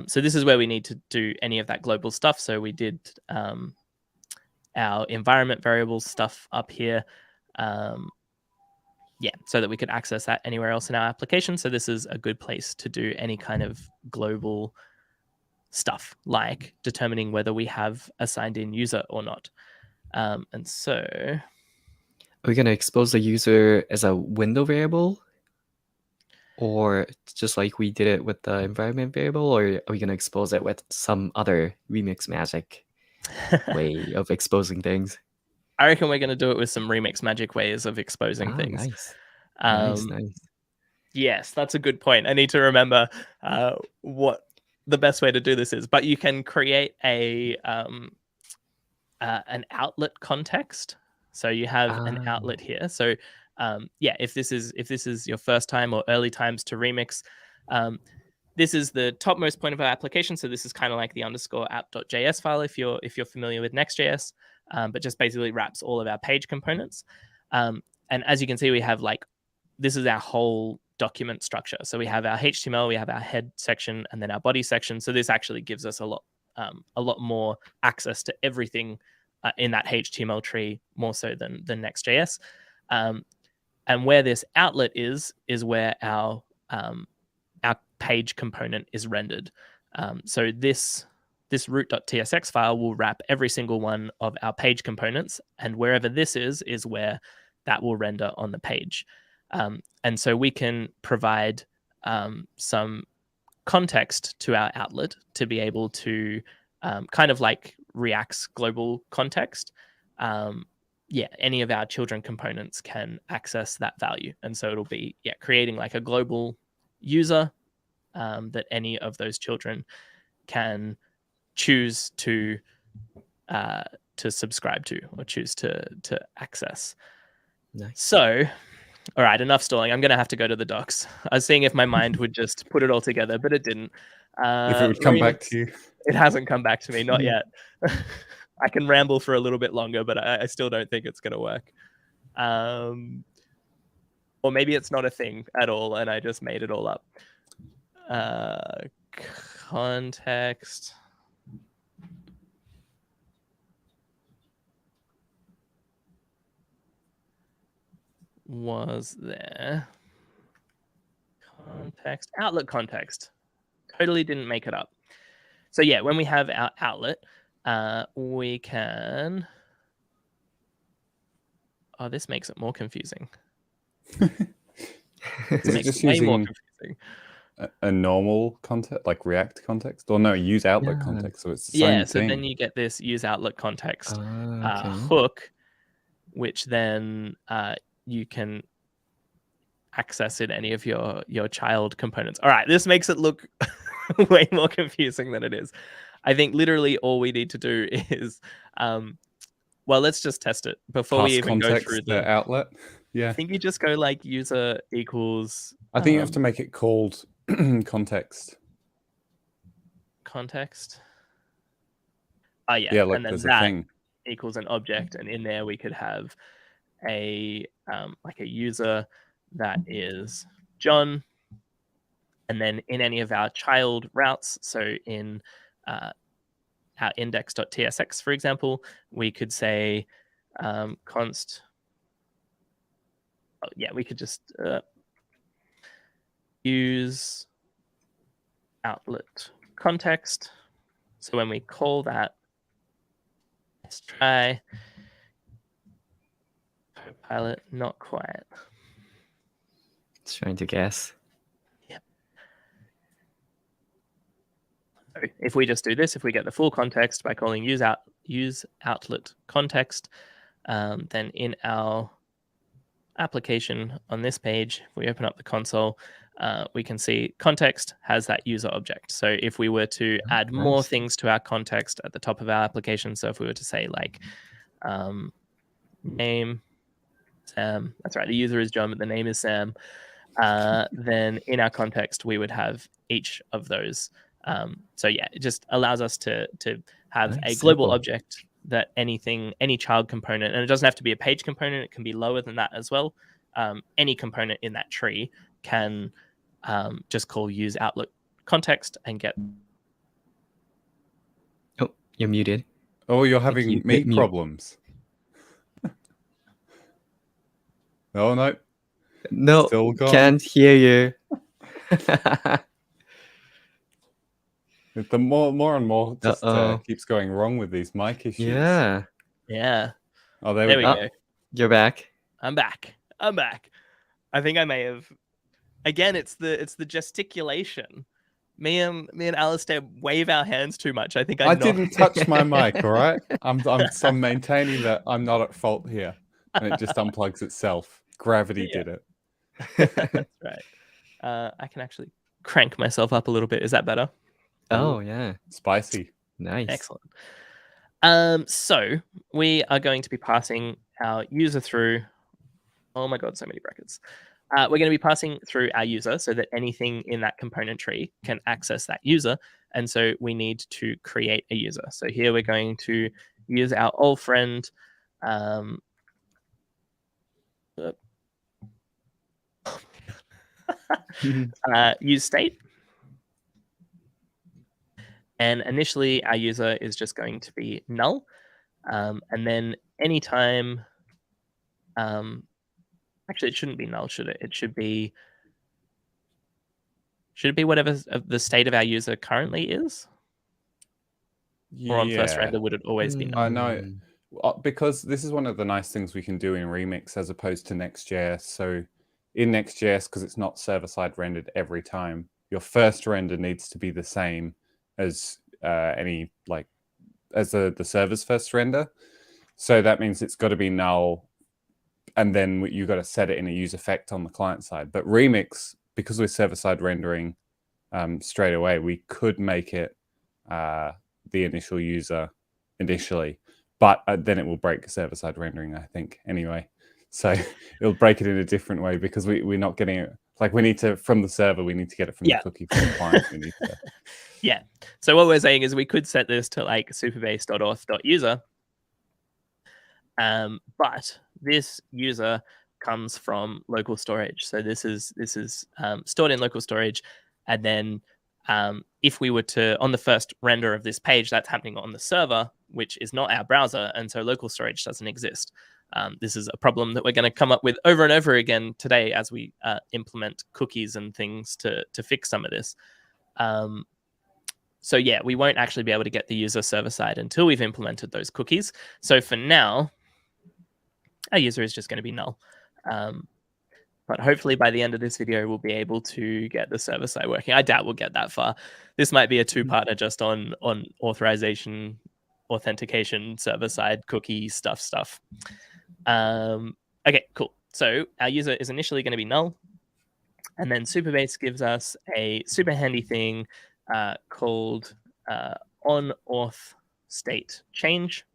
So this is where we need to do any of that global stuff. So we did our environment variables stuff up here. So that we could access that anywhere else in our application. So this is a good place to do any kind of global stuff, like determining whether we have a signed in user or not. And so are we going to expose the user as a window variable, or just like we did it with the environment variable, or are we going to expose it with some other remix magic way of exposing things? I reckon we're going to do it with some remix magic ways of exposing things. Nice. Nice. Yes, that's a good point. I need to remember what the best way to do this is. But you can create a an outlet context. So you have an outlet here. So if this is your first time or early times to remix, this is the topmost point of our application. So this is kind of like the _app.js file if you're familiar with Next.js, but just basically wraps all of our page components. And as you can see, we have this is our whole document structure. So we have our HTML, we have our head section, and then our body section. So this actually gives us a lot more access to everything in that HTML tree, more so than Next.js. And where this outlet is where our page component is rendered. So this root.tsx file will wrap every single one of our page components, and wherever this is where that will render on the page. And so we can provide some context to our outlet to be able to kind of like React's global context. Any of our children components can access that value. And so it'll be creating like a global user that any of those children can choose to subscribe to or choose to access. Nice. So, all right, enough stalling. I'm going to have to go to the docs. I was seeing if my mind would just put it all together, but it didn't. If it would come back to you. It hasn't come back to me, not yet. I can ramble for a little bit longer, but I still don't think it's going to work. Or maybe it's not a thing at all, and I just made it all up. Context. Was there context? Outlet context. Totally didn't make it up. So yeah, when we have our outlet, we can... Oh, this makes it more confusing. Is it just using a normal context, like React context? Or no, use outlet context, so it's the same thing. Then you get this use outlet context hook, which then you can access in any of your child components. All right, this makes it look way more confusing than it is. I think literally all we need to do is, let's just test it before we even go through the outlet. Yeah, I think you just go like user equals. I think you have to make it called context. Context. Yeah, like and then there's that a thing equals an object, and in there we could have a user that is John, and then in any of our child routes, so in our index.tsx, for example, we could say const. We could just use outlet context. So when we call that, let's try Copilot, not quite. Just trying to guess. Yep. So if we just do this, if we get the full context by calling use outlet context, then in our application on this page, if we open up the console, we can see context has that user object. So if we were to add more things to our context at the top of our application, so if we were to say like name Sam, that's right, the user is John, but the name is Sam, then in our context, we would have each of those. So yeah, it just allows us to have a global object that any child component, and it doesn't have to be a page component, it can be lower than that as well. Any component in that tree can just call use outlet context and get. Oh, you're muted. Oh, you're having me problems. Oh, no. No, Still gone. Can't hear you. The more and more just keeps going wrong with these mic issues. Yeah. Yeah. Oh, there we go. You're back. I'm back. I think I may have. Again, it's the gesticulation. Me and Alaister wave our hands too much. I think I didn't touch my mic. All right, I'm maintaining that I'm not at fault here, and it just unplugs itself. Gravity did it. That's right. I can actually crank myself up a little bit. Is that better? Oh yeah, spicy. Nice. Excellent. So we are going to be passing our user through. Oh my god, so many brackets. We're going to be passing through our user so that anything in that component tree can access that user. And so we need to create a user. So here we're going to use our old friend. Use state. And initially our user is just going to be null. And then anytime, actually it shouldn't be null, should it? It should be whatever the state of our user currently is? Or on first render, would it always be null? I know, because this is one of the nice things we can do in Remix as opposed to Next.js. So in Next.js, because it's not server-side rendered every time, your first render needs to be the same as the server's first render. So that means it's got to be null, and then you got to set it in a use effect on the client side. But Remix, because we're server-side rendering straight away, we could make it the initial user initially, but then it will break server-side rendering, I think, anyway. So it'll break it in a different way because we're not getting it. Like we need to, from the server, we need to get it from the cookie from the client. We need to. Yeah. So what we're saying is we could set this to like supabase.auth.user. But this user comes from local storage. So this is stored in local storage. And then if we were to, on the first render of this page, that's happening on the server, which is not our browser. And so local storage doesn't exist. This is a problem that we're going to come up with over and over again today as we implement cookies and things to fix some of this. So yeah, we won't actually be able to get the user server side until we've implemented those cookies. So for now, our user is just going to be null. But hopefully by the end of this video, we'll be able to get the server side working. I doubt we'll get that far. This might be a two-parter just on authorization, authentication, server side, cookie stuff. Okay, cool. So our user is initially going to be null. And then Superbase gives us a super handy thing called on auth state change.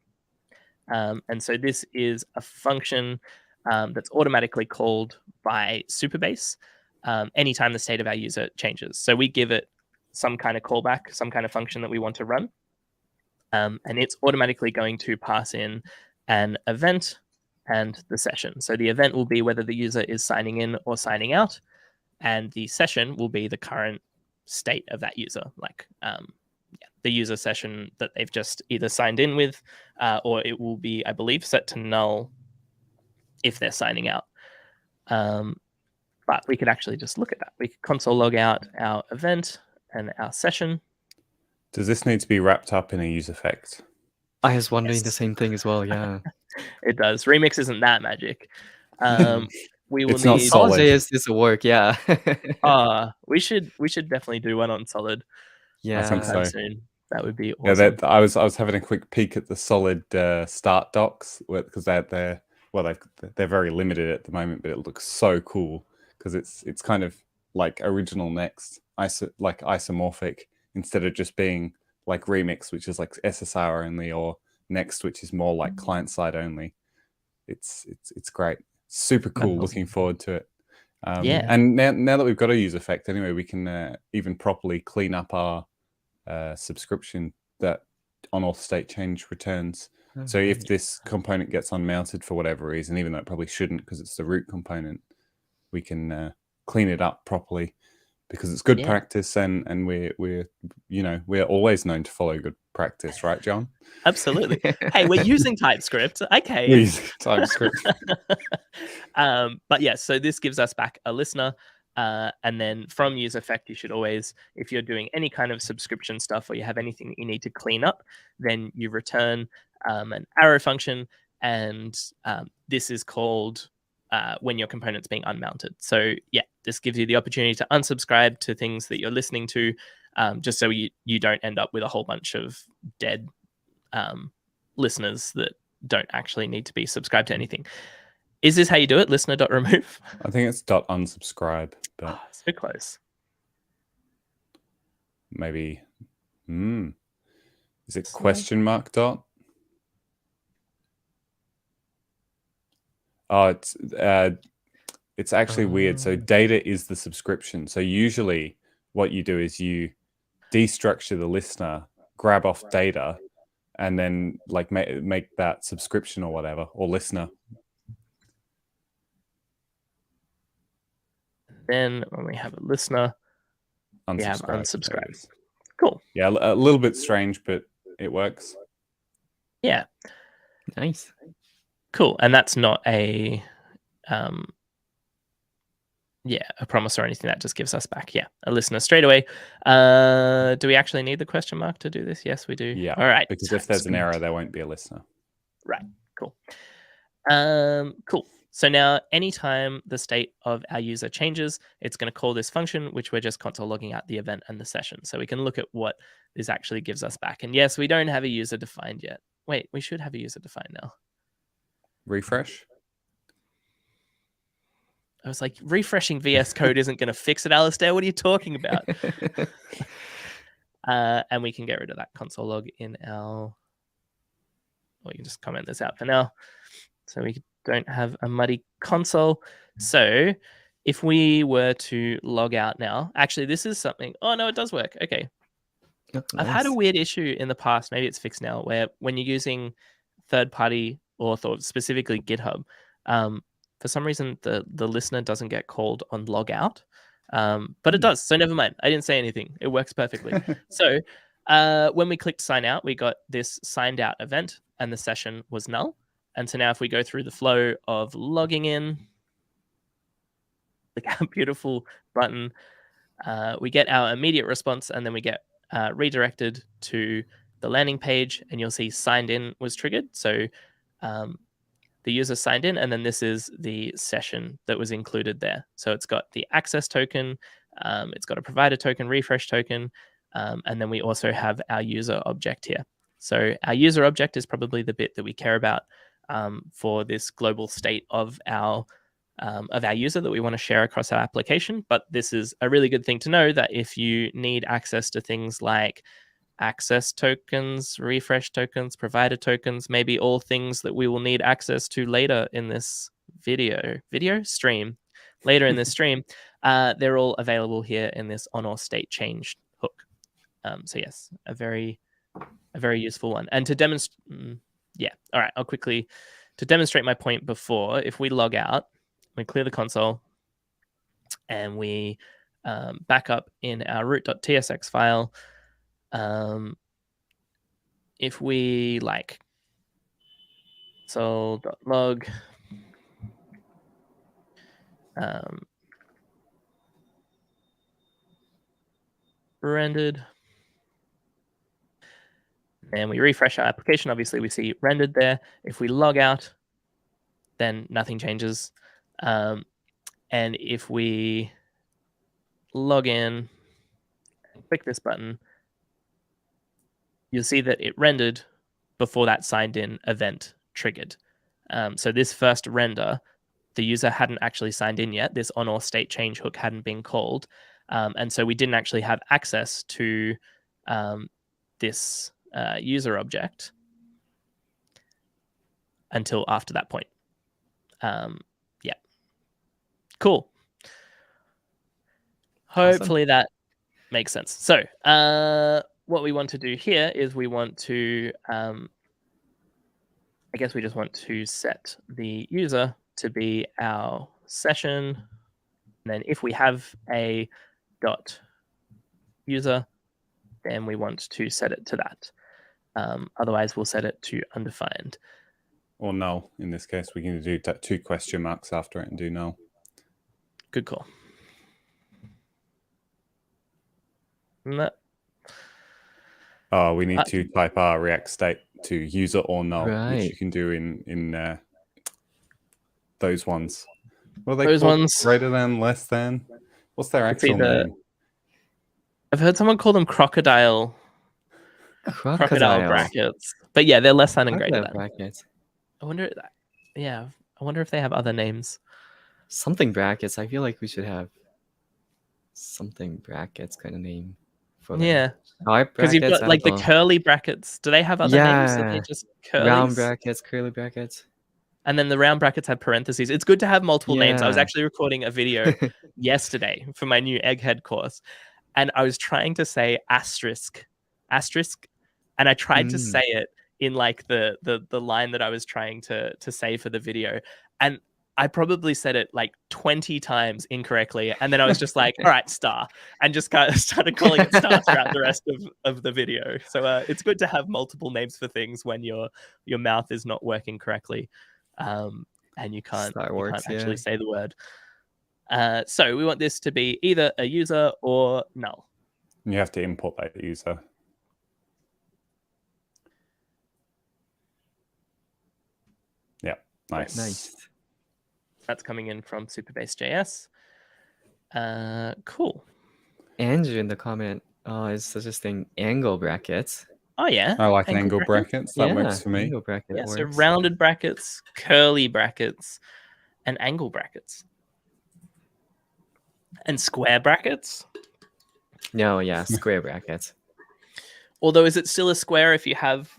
And so this is a function that's automatically called by Superbase anytime the state of our user changes. So we give it some kind of callback, some kind of function that we want to run. And it's automatically going to pass in an event and the session. So the event will be whether the user is signing in or signing out. And the session will be the current state of that user, like the user session that they've just either signed in with, or it will be, I believe, set to null if they're signing out. But we could actually just look at that. We could console log out our event and our session. Does this need to be wrapped up in a use effect? I was wondering the same thing as well, yeah. It does. Remix isn't that magic. We will It's not need solid. Solid.js is a work, yeah. we should definitely do one on Solid I think Yeah. so. soon. That would be Yeah, awesome. I was having a quick peek at the Solid start docs because they're very limited at the moment, but it looks so cool because it's kind of like original Next, like isomorphic, instead of just being like Remix, which is like SSR only, or Next, which is more like client side only. It's great, super cool. That's Looking forward to it. Yeah. And now that we've got a use effect anyway, we can even properly clean up our subscription that on-auth state change returns. So if this component gets unmounted for whatever reason, even though it probably shouldn't because it's the root component, we can clean it up properly because it's good practice, and we're always known to follow good practice, right, Jon? Absolutely. Hey, we're using TypeScript. Okay. We're using TypeScript. But yeah, so this gives us back a listener. And then from use effect, you should always, if you're doing any kind of subscription stuff or you have anything that you need to clean up, then you return an arrow function. And this is called when your component's being unmounted. So yeah, this gives you the opportunity to unsubscribe to things that you're listening to, just so you don't end up with a whole bunch of dead listeners that don't actually need to be subscribed to anything. Is this how you do it? Listener.remove? I think it's .unsubscribe, but so close. Maybe. Is it question mark dot? Oh, it's actually weird. So data is the subscription. So usually what you do is you destructure the listener, grab off data, and then like make that subscription or whatever, or listener. Then when we have a listener, we have unsubscribe. Cool. Yeah, a little bit strange, but it works. Yeah. Nice. Cool. And that's not a a promise or anything. That just gives us back a listener straight away. Do we actually need the question mark to do this? Yes, we do. Yeah. All right. Because if there's an error, there won't be a listener. Right. Cool. Cool. So now anytime the state of our user changes, it's going to call this function, which we're just console logging out the event and the session. So we can look at what this actually gives us back. And yes, we don't have a user defined yet. Wait, we should have a user defined now. Refresh. I was like, refreshing VS Code isn't going to fix it, Alaister. What are you talking about? And we can get rid of that console log in our... Or you can just comment this out for now. So we don't have a muddy console. So if we were to log out now, actually, this is something... Oh, no, it does work. Okay. Oh, I've had a weird issue in the past. Maybe it's fixed now, where when you're using third-party auth or specifically GitHub, for some reason, the listener doesn't get called on logout, but it does. So never mind. I didn't say anything. It works perfectly. So when we clicked sign out, we got this signed out event and the session was null. And so now if we go through the flow of logging in, look how beautiful button, we get our immediate response and then we get redirected to the landing page and you'll see signed in was triggered. So the user signed in and then this is the session that was included there. So it's got the access token, it's got a provider token, refresh token, and then we also have our user object here. So our user object is probably the bit that we care about for this global state of our user that we want to share across our application. But this is a really good thing to know, that if you need access to things like access tokens, refresh tokens, provider tokens, maybe all things that we will need access to later in this stream, later in this stream, they're all available here in this on or state change hook. So yes, a very useful one. And to demonstrate, all right, I'll quickly, to demonstrate my point before, if we log out, we clear the console, and we back up in our root.tsx file, if we like console.log rendered, and we refresh our application, obviously we see rendered there. If we log out, then nothing changes. And if we log in and click this button, you'll see that it rendered before that signed in event triggered. So this first render, the user hadn't actually signed in yet. This on or state change hook hadn't been called. And so we didn't actually have access to this user object until after that point. Yeah. Cool. Hopefully that makes sense. So what we want to do here is we want to, I guess we just want to set the user to be our session. And then if we have a .user, then we want to set it to that. Otherwise, we'll set it to undefined. Or null. In this case, we can do 2 question marks after it and do null. Good call. No. Oh, we need to type our React state to user or null, Right. which you can do in those ones. What are they Those called? ones. Greater than, less than? What's their actual name? I've heard someone call them crocodile brackets. But yeah, they're less than and greater than. Brackets. I wonder if they have other names. Something brackets. I feel like we should have something brackets kind of name for them. Yeah. Type Because you've brackets, got like the curly brackets. Do they have other names? Or are they just curlies? round brackets, curly brackets. And then the round brackets have parentheses. It's good to have multiple names. I was Yeah. actually recording a video yesterday for my new Egghead course, and I was trying to say asterisk, and I tried to say it in like the line that I was trying to say for the video, and I probably said it like 20 times incorrectly, and then I was just like, all right, star, and just kind of started calling it star throughout the rest of the video. So it's good to have multiple names for things when your mouth is not working correctly. And you can't actually say the word. So we want this to be either a user or null. And you have to import that user. Yeah, nice. That's coming in from Superbase.js. Cool. Andrew in the comment is suggesting angle brackets. Oh yeah, I like angle brackets. That works for me. Angle bracket works. So rounded brackets, curly brackets, and angle brackets. And square brackets? No, yeah, square brackets. Although, is it still a square if you have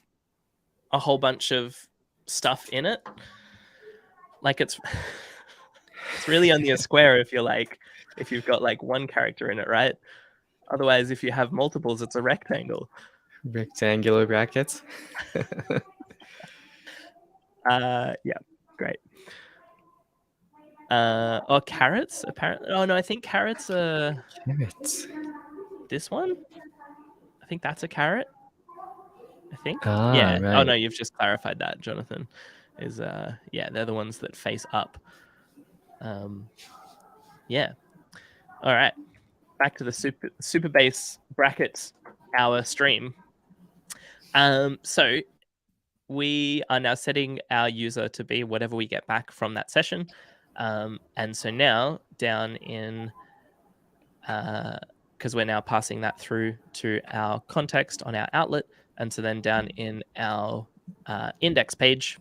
a whole bunch of stuff in it? Like it's really only a square if you've got like one character in it, right? Otherwise, if you have multiples, it's a rectangle. Rectangular brackets. Yeah, great. Or carrots, apparently. Oh no, I think carrots are Carrots. this one. I think that's a carrot. I think. Yeah. Right. Oh no, you've just clarified that, Jonathan. Is yeah, they're the ones that face up. Yeah. All right. Back to the Superbase brackets hour stream. So we are now setting our user to be whatever we get back from that session. And so now down in, because we're now passing that through to our context on our outlet. And so then down in our index page,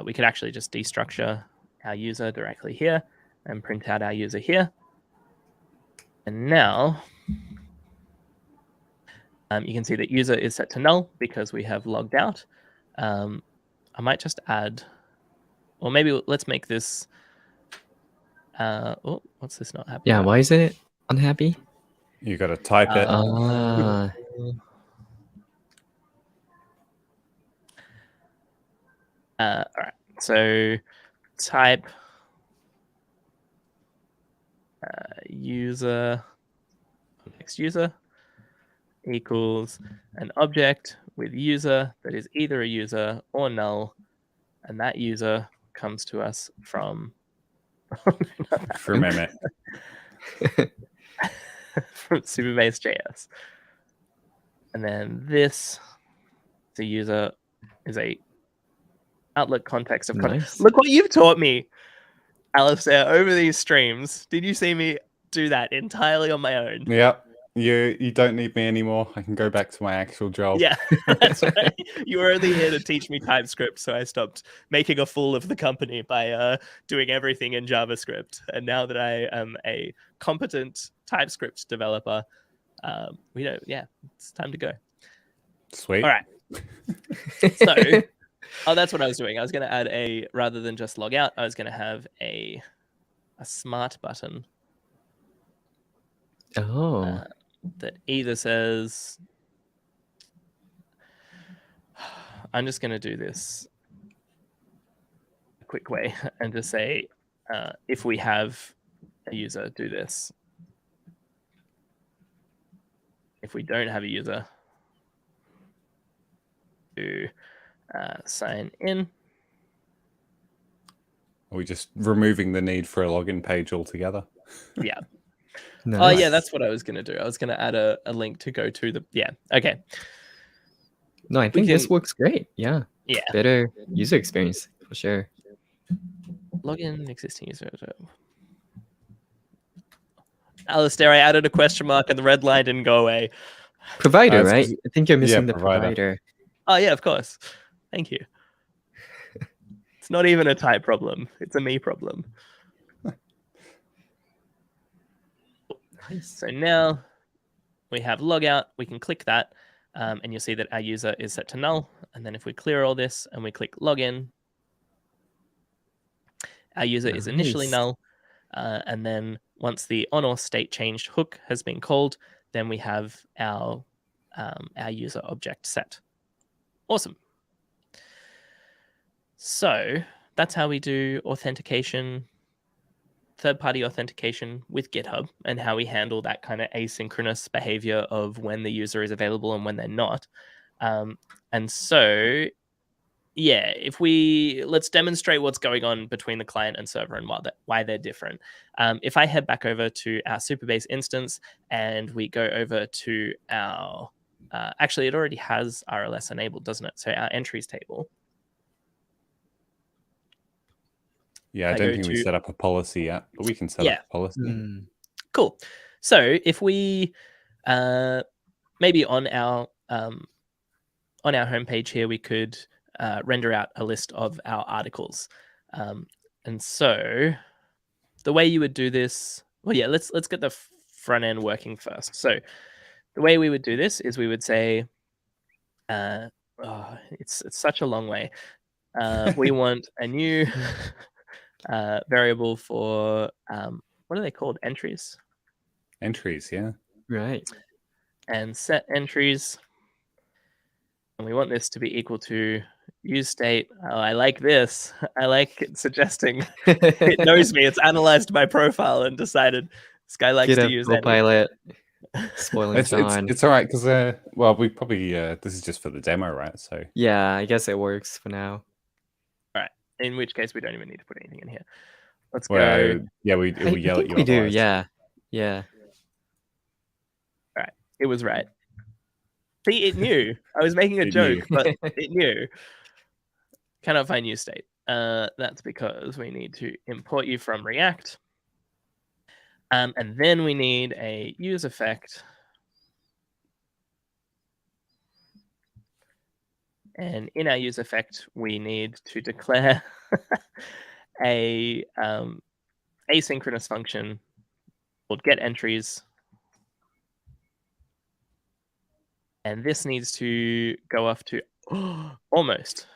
we could actually just destructure our user directly here and print out our user here. And now you can see that user is set to null because we have logged out. I might just add, or maybe let's make this, oh, what's this not happy Yeah, about? why is it unhappy? You got to type it. All right, so type user, next user equals an object with user that is either a user or null, and that user comes to us from From Mehmet. from Superbase.js. And then this the user is a outlet context of content. Nice. Look what you've taught me, Alaister, over these streams. Did you see me do that entirely on my own? Yep. You don't need me anymore. I can go back to my actual job. Yeah, that's right. You were only here to teach me TypeScript, so I stopped making a fool of the company by doing everything in JavaScript. And now that I am a competent TypeScript developer, it's time to go. Sweet. All right. So, that's what I was doing. I was going to add rather than just log out, I was going to have a smart button. Oh. That either says, I'm just going to do this a quick way and just say, if we have a user, do this. If we don't have a user, do sign in. Are we just removing the need for a login page altogether? Yeah. Nice. Oh, yeah, that's what I was going to do. I was going to add a link to go to the... Yeah, okay. No, I think this works great. Yeah. Yeah. Better user experience, for sure. Login existing user. Alaister, I added a question mark and the red line didn't go away. Provider, right? I think you're missing the provider. Oh, yeah, of course. Thank you. It's not even a type problem. It's a me problem. Nice. So now we have logout. We can click that, and you'll see that our user is set to null. And then if we clear all this and we click login, our user is initially null. And then once the on or state changed hook has been called, then we have our user object set. Awesome. So that's how we do authentication, third-party authentication with GitHub, and how we handle that kind of asynchronous behavior of when the user is available and when they're not. And so, yeah, let's demonstrate what's going on between the client and server and why they're different. If I head back over to our Superbase instance and we go over to our, actually it already has RLS enabled, doesn't it? So our entries table. Yeah, I don't think we set up a policy yet, but we can set up a policy. Cool. So if we maybe on our homepage here, we could render out a list of our articles. And so the way you would do this, well, yeah, let's get the front end working first. So the way we would do this is we would say, it's such a long way. We want a new variable for what are they called? Entries. Entries, yeah. Right. And set entries. And we want this to be equal to use state. Oh, I like this. I like it suggesting it knows me. It's analyzed my profile and decided this guy likes to use Copilot. Spoiling Jon. It's all right because well, we probably this is just for the demo, right? So yeah, I guess it works for now. All right. In which case, we don't even need to put anything in here. Let's go. Yeah, we yell at you. We do. Yeah. Yeah. All right. It was right. See, it knew. I was making a joke, but it knew. Cannot find use state. That's because we need to import you from React. And then we need a use effect. And in our use effect, we need to declare a asynchronous function called getEntries. And this needs to go off to almost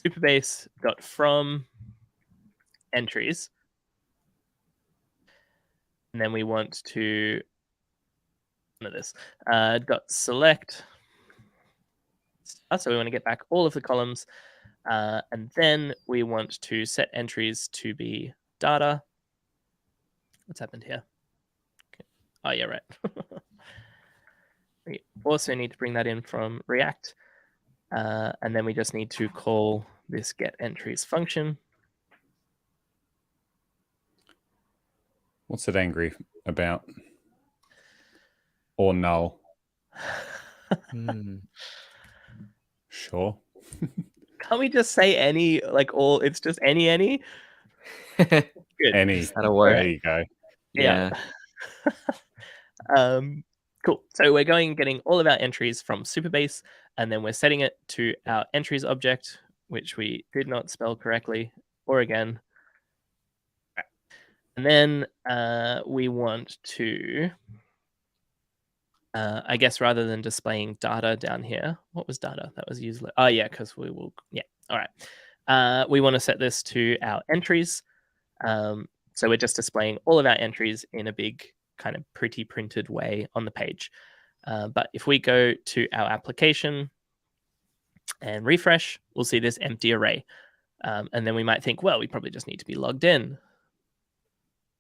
Superbase.from entries. And then we want to .select. So we want to get back all of the columns. And then we want to set entries to be data. What's happened here? Okay. Oh, yeah, right. We also need to bring that in from React. And then we just need to call this getEntries function. What's it angry about? Or null? Sure. Can't we just say any, like all, it's just any? Good. Any. That'll work. There you go. Yeah. Cool. So we're getting all of our entries from Superbase, and then we're setting it to our entries object, which we did not spell correctly, or again. And then we want to, I guess rather than displaying data down here, what was data? That was useless. Oh yeah, because we will, yeah. All right. We want to set this to our entries. So we're just displaying all of our entries in a big kind of pretty printed way on the page. But if we go to our application and refresh, we'll see this empty array. And then we might think, well, we probably just need to be logged in.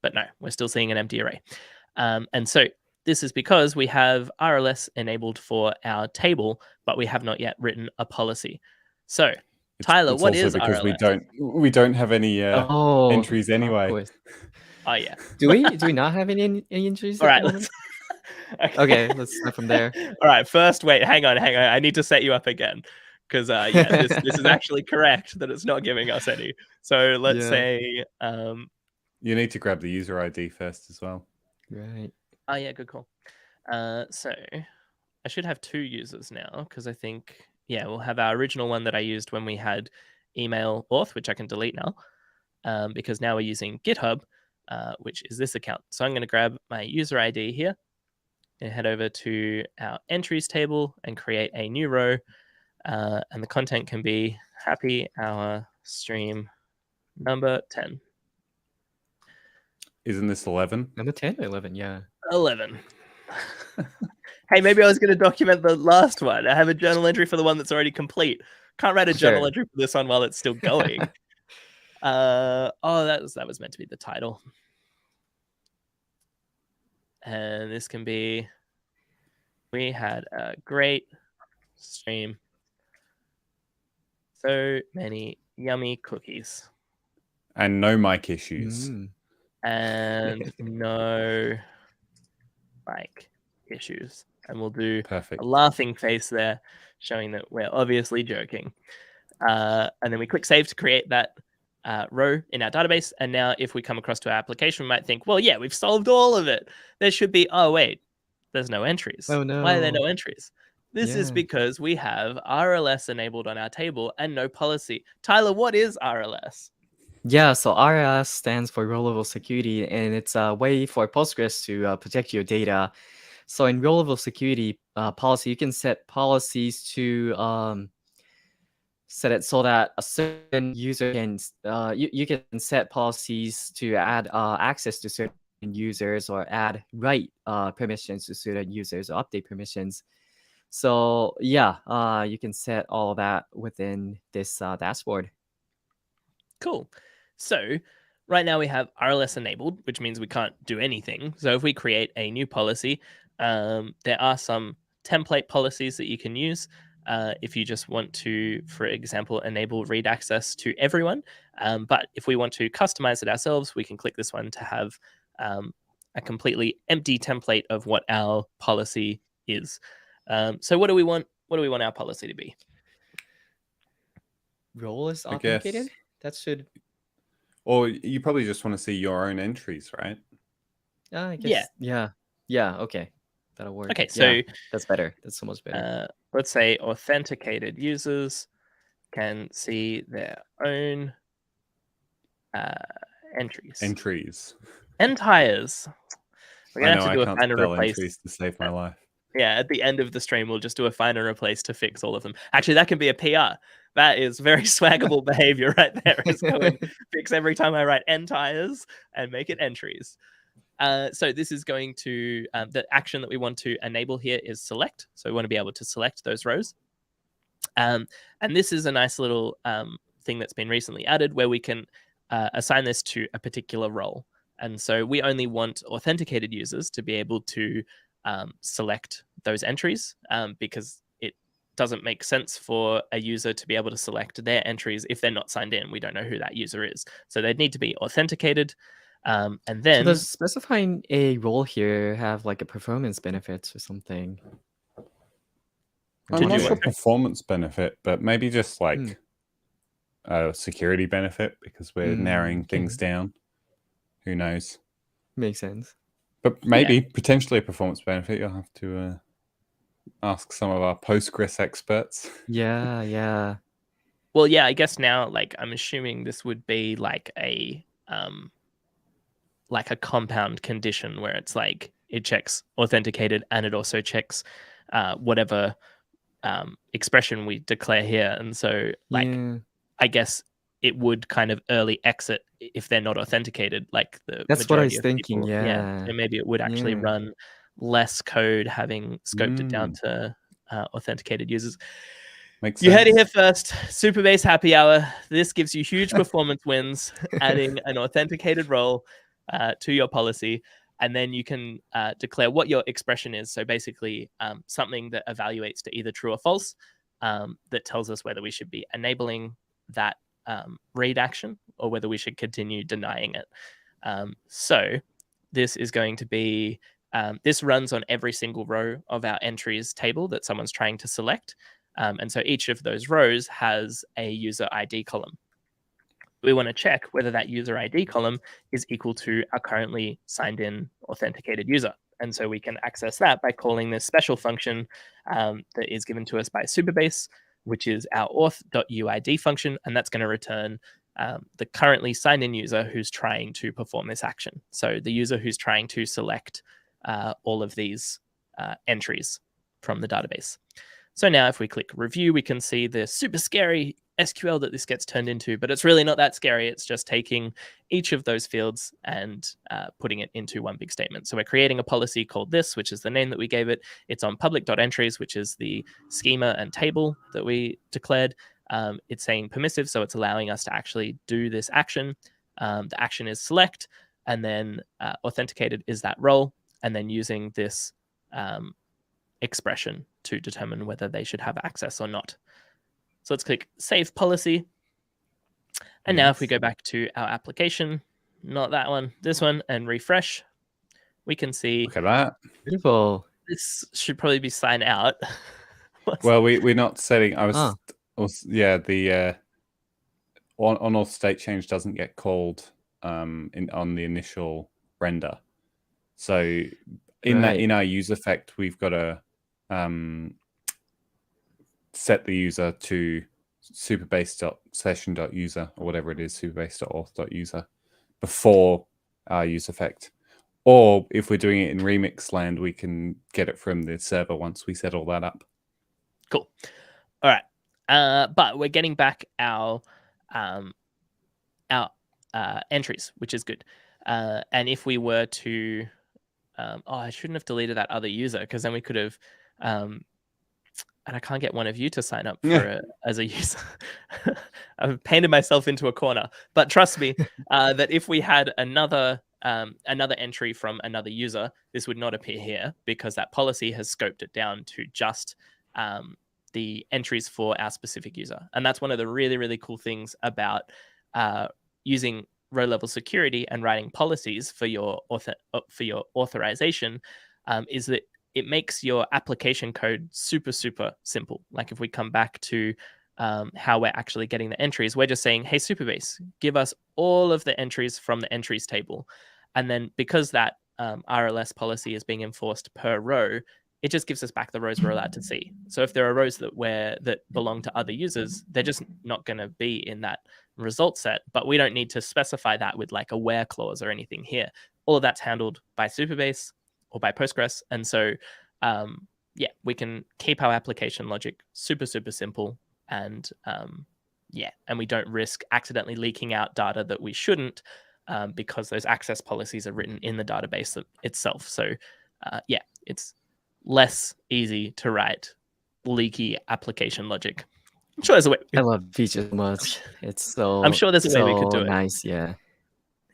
But no, we're still seeing an empty array. And so this is because we have RLS enabled for our table, but we have not yet written a policy. So Tyler, what is because RLS? we don't have any entries anyway. Oh yeah. Do we not have any entries? All right. Okay, let's start from there. All right. First, wait, hang on. I need to set you up again because yeah, this is actually correct that it's not giving us any. So let's say you need to grab the user ID first as well. Right. Oh yeah, good call. So I should have 2 users now because I think we'll have our original one that I used when we had email auth, which I can delete now because now we're using GitHub, which is this account. So I'm going to grab my user ID here and head over to our entries table and create a new row. And the content can be happy hour stream number 10. Isn't this 11? Number 10 or 11? Yeah. 11. Hey, maybe I was going to document the last one. I have a journal entry for the one that's already complete. Can't write a journal entry for this one while it's still going. That was meant to be the title. And this can be, we had a great stream. So many yummy cookies. And no mic issues. And no mic issues. And we'll do Perfect. a laughing face there, showing that we're obviously joking. And then we click save to create that row in our database. And now if we come across to our application, we might think, well, yeah, we've solved all of it. There should be, oh, wait, there's no entries. Oh, no. Why are there no entries? This is because we have RLS enabled on our table and no policy. Tyler, what is RLS? Yeah, so RLS stands for row-level security, and it's a way for Postgres to protect your data. So in row-level security policy, you can set policies to set it so that a certain user can you can set policies to add access to certain users or add write permissions to certain users or update permissions. So yeah, you can set all of that within this dashboard. Cool. So right now we have RLS enabled, which means we can't do anything. So if we create a new policy, there are some template policies that you can use if you just want to, for example, enable read access to everyone. But if we want to customize it ourselves, we can click this one to have a completely empty template of what our policy is. So what do we want? What do we want our policy to be? Role is authenticated? That should... Or you probably just want to see your own entries, right? I guess. Yeah. Okay, that'll work. Okay, so that's better. That's so much better. Let's say authenticated users can see their own entries. Entires. We're gonna have to do a find and replace to save my life. Yeah, at the end of the stream, we'll just do a find and replace to fix all of them. Actually, that can be a PR. That is very swaggable behavior right there. Is go and fix every time I write entires and make it entries. So this is going to, the action that we want to enable here is select. So we want to be able to select those rows. And this is a nice little thing that's been recently added where we can assign this to a particular role. And so we only want authenticated users to be able to select those entries because it doesn't make sense for a user to be able to select their entries if they're not signed in. We don't know who that user is. So they'd need to be authenticated. And then... So does specifying a role here have like a performance benefits or something? I'm not sure performance benefit, but maybe just like a security benefit because we're narrowing things down. Who knows? Makes sense. But maybe potentially a performance benefit. You'll have to ask some of our Postgres experts. Yeah. Well, yeah, I guess now, like, I'm assuming this would be like a compound condition where it's like it checks authenticated and it also checks whatever expression we declare here. And so, like, I guess it would kind of early exit if they're not authenticated, like the That's what I majority was of thinking. people. Yeah. So maybe it would actually run less code, having scoped it down to authenticated users. Makes you sense. heard it here first. Superbase happy hour. This gives you huge performance wins, adding an authenticated role to your policy. And then you can declare what your expression is. So basically something that evaluates to either true or false, that tells us whether we should be enabling that read action or whether we should continue denying it. So this is going to be, this runs on every single row of our entries table that someone's trying to select. And so each of those rows has a user ID column. We want to check whether that user ID column is equal to our currently signed in authenticated user. And so we can access that by calling this special function that is given to us by Superbase, which is our auth.uid function. And that's going to return the currently signed in user who's trying to perform this action. So the user who's trying to select all of these entries from the database. So now if we click review, we can see the super scary SQL that this gets turned into, but it's really not that scary. It's just taking each of those fields and putting it into one big statement. So we're creating a policy called this, which is the name that we gave it. It's on public.entries, which is the schema and table that we declared. It's saying permissive, so it's allowing us to actually do this action. The action is select, and then authenticated is that role, and then using this expression to determine whether they should have access or not. So let's click Save Policy. And now if we go back to our application, not that one, this one, and refresh, we can see. Look at that. Beautiful. This should probably be sign out. Well, we're not setting. The on-auth state change doesn't get called on the initial render. So in our user effect, we've got to set the user to superbase.session.user or whatever it is, superbase.auth.user before our use effect. Or if we're doing it in remix land, we can get it from the server once we set all that up. Cool. All right. But we're getting back our entries, which is good. And if we were to, I shouldn't have deleted that other user, because then we could have, and I can't get one of you to sign up for as a user. I've painted myself into a corner. But trust me, that if we had another entry from another user, this would not appear here, because that policy has scoped it down to just the entries for our specific user. And that's one of the really, really cool things about using row-level security and writing policies for your authorization, is that it makes your application code super, super simple. Like if we come back to how we're actually getting the entries, we're just saying, hey, Superbase, give us all of the entries from the entries table. And then because that RLS policy is being enforced per row, it just gives us back the rows we're allowed to see. So if there are rows that belong to other users, they're just not going to be in that result set. But we don't need to specify that with like a where clause or anything here. All of that's handled by Superbase or by Postgres. And so, we can keep our application logic super, super simple. And and we don't risk accidentally leaking out data that we shouldn't, because those access policies are written in the database itself. So it's less easy to write leaky application logic. I'm sure there's a way. I love features so much. It's so. I'm sure there's a way we could do it. Nice, yeah.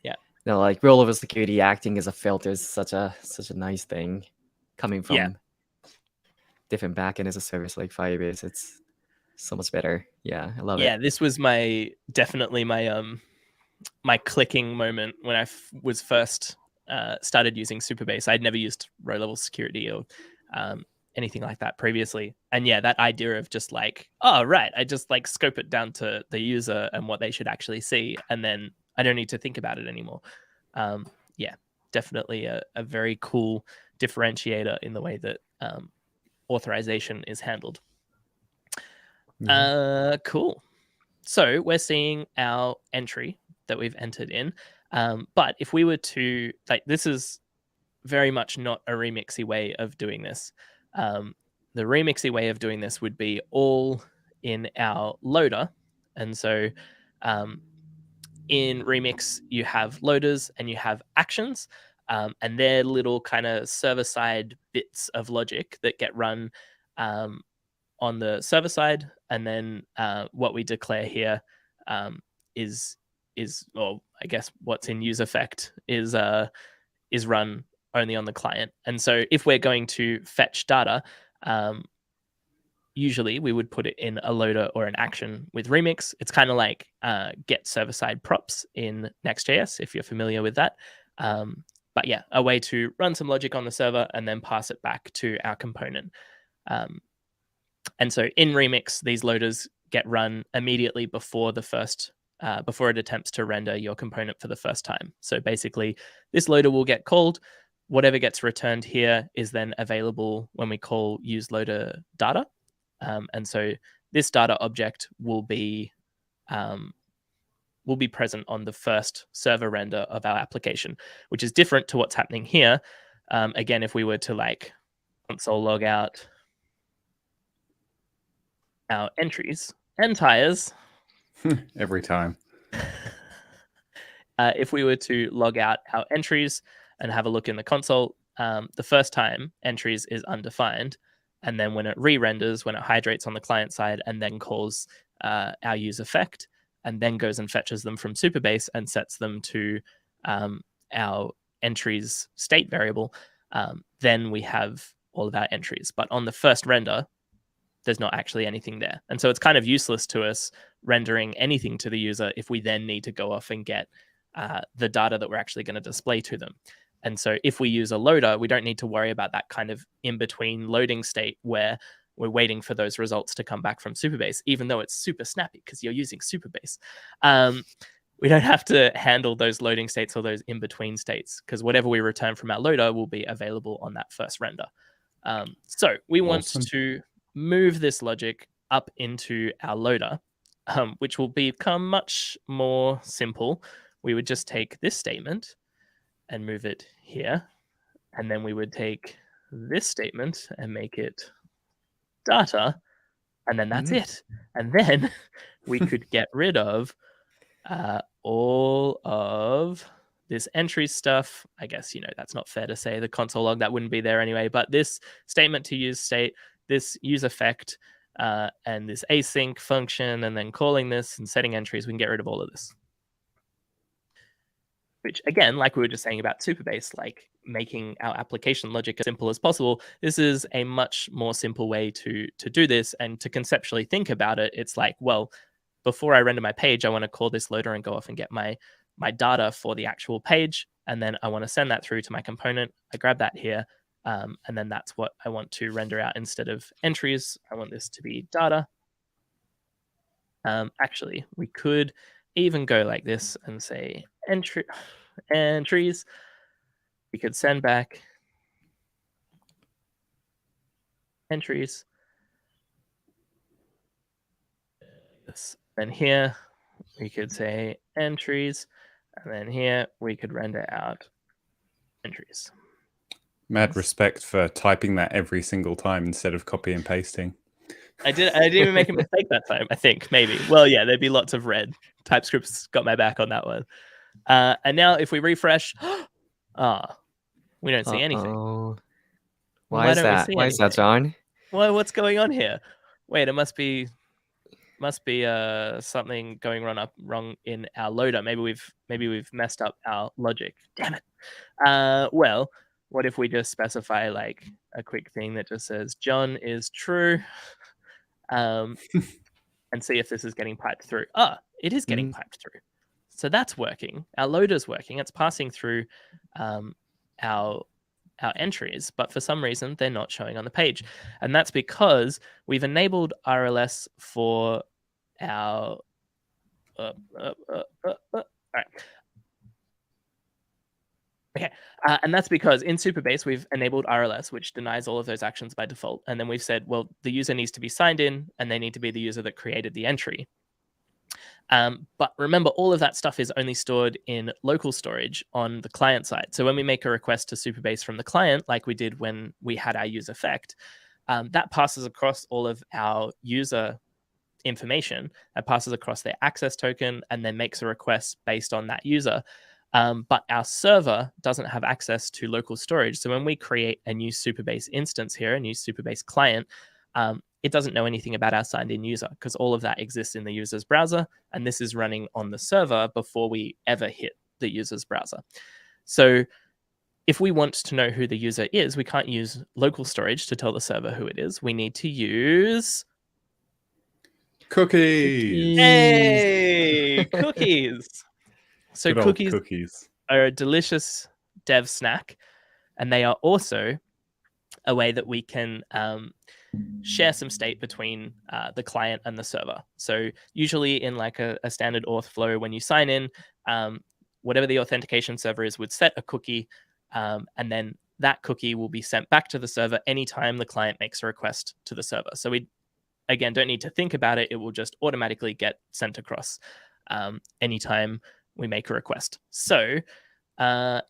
Yeah. No, like rollover security acting as a filter is such a nice thing, coming from different backend as a service like Firebase. It's so much better. Yeah, I love it. Yeah, this was definitely my clicking moment when I was first started using Superbase. I'd never used row level security or anything like that previously. And yeah, that idea of just like, oh, right, I just like scope it down to the user and what they should actually see, and then I don't need to think about it anymore. Yeah, definitely a very cool differentiator in the way that authorization is handled. Cool. So we're seeing our entry that we've entered in. But if we were to, like, this is very much not a remixy way of doing this. The remixy way of doing this would be all in our loader. And so in Remix, you have loaders and you have actions, and they're little kind of server-side bits of logic that get run on the server side. And then what we declare here is, or I guess what's in use effect is run only on the client. And so if we're going to fetch data, usually we would put it in a loader or an action with Remix. It's kind of like get server-side props in Next.js, if you're familiar with that. But yeah, a way to run some logic on the server and then pass it back to our component. And so in Remix, these loaders get run immediately before the first, before it attempts to render your component for the first time. So basically, this loader will get called. Whatever gets returned here is then available when we call useLoader data. And so this data object will be present on the first server render of our application, which is different to what's happening here. Again, if we were to like console log out our entries and tires every time. If we were to log out our entries and have a look in the console, the first time entries is undefined. And then when it re-renders, when it hydrates on the client side and then calls our use effect and then goes and fetches them from Superbase and sets them to our entries state variable, then we have all of our entries. But on the first render, there's not actually anything there. And so it's kind of useless to us rendering anything to the user if we then need to go off and get the data that we're actually going to display to them. And so if we use a loader, we don't need to worry about that kind of in-between loading state where we're waiting for those results to come back from Superbase, even though it's super snappy because you're using Superbase. We don't have to handle those loading states or those in-between states because whatever we return from our loader will be available on that first render. So we want to move this logic up into our loader, which will become much more simple. We would just take this statement and move it here. And then we would take this statement and make it data. And then that's it. And then we could get rid of all of this entry stuff. I guess, that's not fair to say the console log, that wouldn't be there anyway. But this statement to use state, this use effect, and this async function, and then calling this and setting entries, we can get rid of all of this. Which, again, like we were just saying about Superbase, like making our application logic as simple as possible, this is a much more simple way to do this. And to conceptually think about it, it's like, well, before I render my page, I want to call this loader and go off and get my data for the actual page. And then I want to send that through to my component. I grab that here. And then that's what I want to render out instead of entries. I want this to be data. Actually, we could even go like this and say entries. We could send back entries. This. And here we could say entries. And then here we could render out entries. Mad respect for typing that every single time instead of copy and pasting. I didn't even make a mistake that time, I think, maybe. Well, yeah, there'd be lots of red. TypeScript's got my back on that one. And now if we refresh, we don't see anything. Why is that? Why is that, Jon? Well, what's going on here? Wait, it must be something going wrong in our loader. Maybe we've messed up our logic. Damn it. Well, what if we just specify like a quick thing that just says Jon is true, and see if this is getting piped through. It is getting piped through. So that's working. Our loader's working. It's passing through our our entries, but for some reason they're not showing on the page. And that's because we've enabled RLS for our all right. Okay, and that's because in Superbase, we've enabled RLS, which denies all of those actions by default. And then we've said, well, the user needs to be signed in, and they need to be the user that created the entry. But remember, all of that stuff is only stored in local storage on the client side. So when we make a request to Superbase from the client, like we did when we had our use effect, that passes across all of our user information. That passes across their access token and then makes a request based on that user. But our server doesn't have access to local storage. So when we create a new Superbase instance here, a new Superbase client, it doesn't know anything about our signed in user because all of that exists in the user's browser. And this is running on the server before we ever hit the user's browser. So if we want to know who the user is, we can't use local storage to tell the server who it is. We need to use cookies. Hey, cookies. So cookies are a delicious dev snack, and they are also a way that we can share some state between the client and the server. So usually in like a standard auth flow, when you sign in, whatever the authentication server is would set a cookie, and then that cookie will be sent back to the server anytime the client makes a request to the server. So we, again, don't need to think about it. It will just automatically get sent across anytime we make a request. So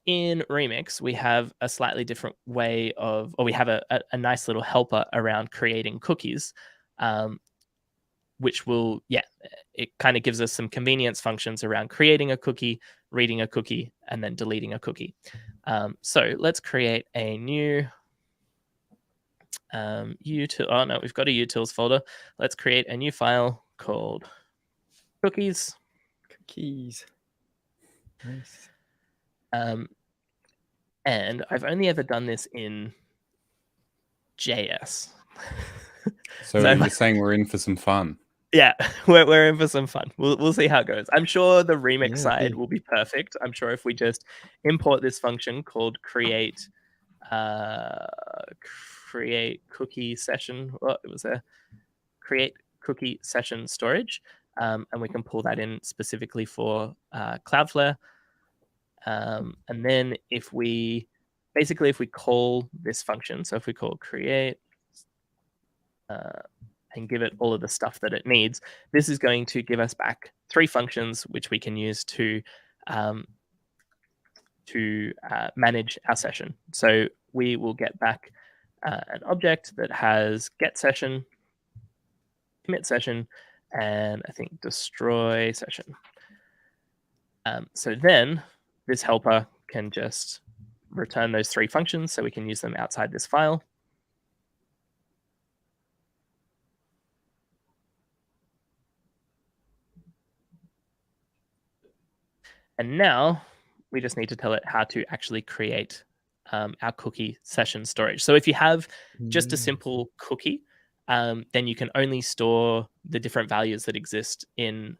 in Remix, we have a slightly different way of, or we have a nice little helper around creating cookies, which will, it kind of gives us some convenience functions around creating a cookie, reading a cookie, and then deleting a cookie. So let's create a new util. Oh no, we've got a utils folder. Let's create a new file called cookies. Nice. And I've only ever done this in JS. So you're saying we're in for some fun? Yeah, we're in for some fun. We'll see how it goes. I'm sure the Remix side will be perfect. I'm sure if we just import this function called create cookie session. Well, it was a create cookie session storage, and we can pull that in specifically for Cloudflare. And then if we call this function, so if we call create and give it all of the stuff that it needs, this is going to give us back 3 functions which we can use to manage our session. So we will get back an object that has get session, commit session, and I think destroy session. So then this helper can just return those 3 functions so we can use them outside this file. And now we just need to tell it how to actually create our cookie session storage. So if you have just a simple cookie, then you can only store the different values that exist in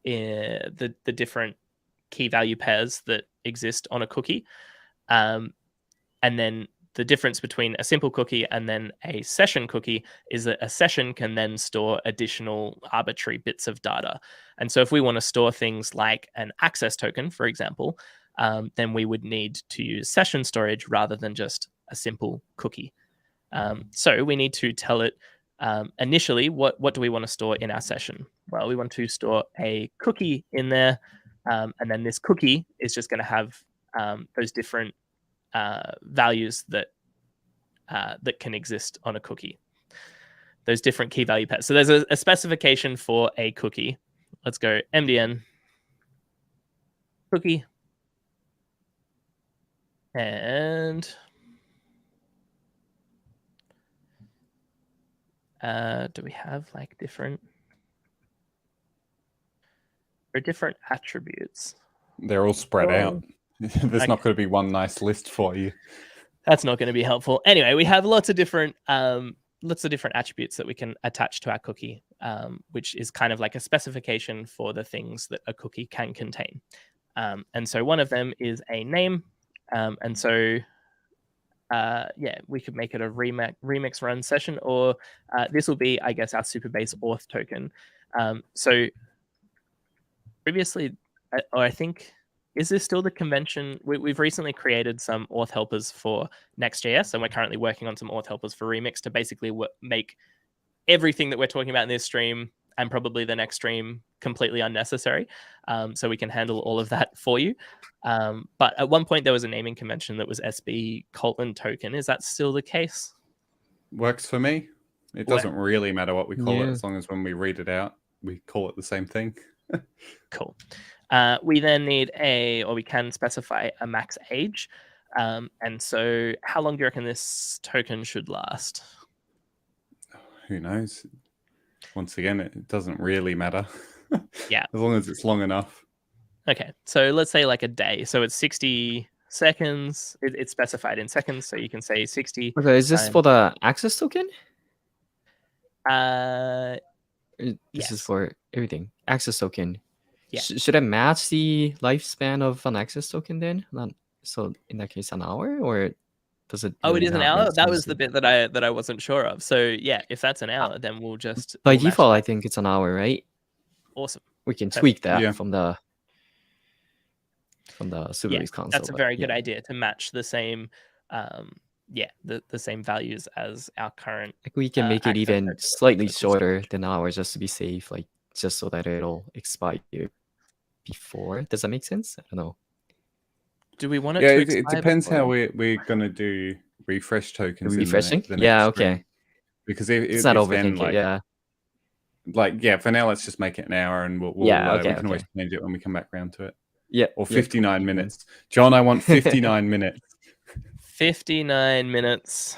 the different key value pairs that exist on a cookie. And then the difference between a simple cookie and then a session cookie is that a session can then store additional arbitrary bits of data. And so if we want to store things like an access token, for example, then we would need to use session storage rather than just a simple cookie. So we need to tell it initially, what do we want to store in our session? Well, we want to store a cookie in there. And then this cookie is just going to have those different values that can exist on a cookie, those different key value pairs. So there's a specification for a cookie. Let's go MDN cookie. And do we have like different attributes? They're all spread out. There's not going to be one nice list for you. That's not going to be helpful. Anyway, we have lots of different attributes that we can attach to our cookie, which is kind of like a specification for the things that a cookie can contain. And so one of them is a name. And so yeah, we could make it a remix run session, or this will be, I guess, our Superbase auth token. So previously, or I think, is this still the convention? We've recently created some auth helpers for Next.js, and we're currently working on some auth helpers for Remix to basically make everything that we're talking about in this stream and probably the next stream completely unnecessary. So we can handle all of that for you. But at one point there was a naming convention that was SB token. Is that still the case? Works for me. It doesn't really matter what we call it, as long as when we read it out, we call it the same thing. Cool. We then need we can specify a max age. And so how long do you reckon this token should last? Who knows? Once again, it doesn't really matter. Yeah. As long as it's long enough. Okay. So let's say like a day. So it's 60 seconds. It's specified in seconds. So you can say 60. Okay. Is this for the access token? This is for everything. Access token. Yeah. Should I match the lifespan of an access token then? So in that case, an hour, or does it? Really it is an hour. That was the bit that I wasn't sure of. So yeah, if that's an hour, then we'll just by default. I think it's an hour, right? Awesome. We can tweak that from the Superbase console. That's a very good idea to match the same. The same values as our current. Like we can make it even slightly shorter than hours just to be safe, like just so that it'll expire before. Does that make sense? I don't know. Do we want it to expire? It depends how we're gonna do refresh tokens. Refreshing? The next okay. Because it's not overthinking it, for now, let's just make it an hour, and we can always change it when we come back around to it. Yeah. Or 59 minutes. John, I want 59 minutes. 59 minutes.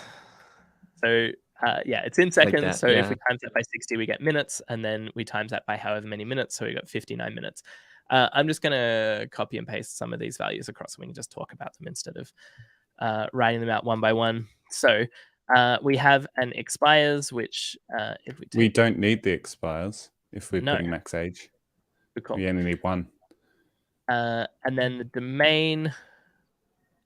So it's in seconds. Like so if we times that by 60, we get minutes, and then we times that by however many minutes. So we got 59 minutes. I'm just going to copy and paste some of these values across, so we can just talk about them instead of writing them out one by one. So we have an expires, which if we don't need the expires if we're putting max age. Cool. We only need one. And then the domain.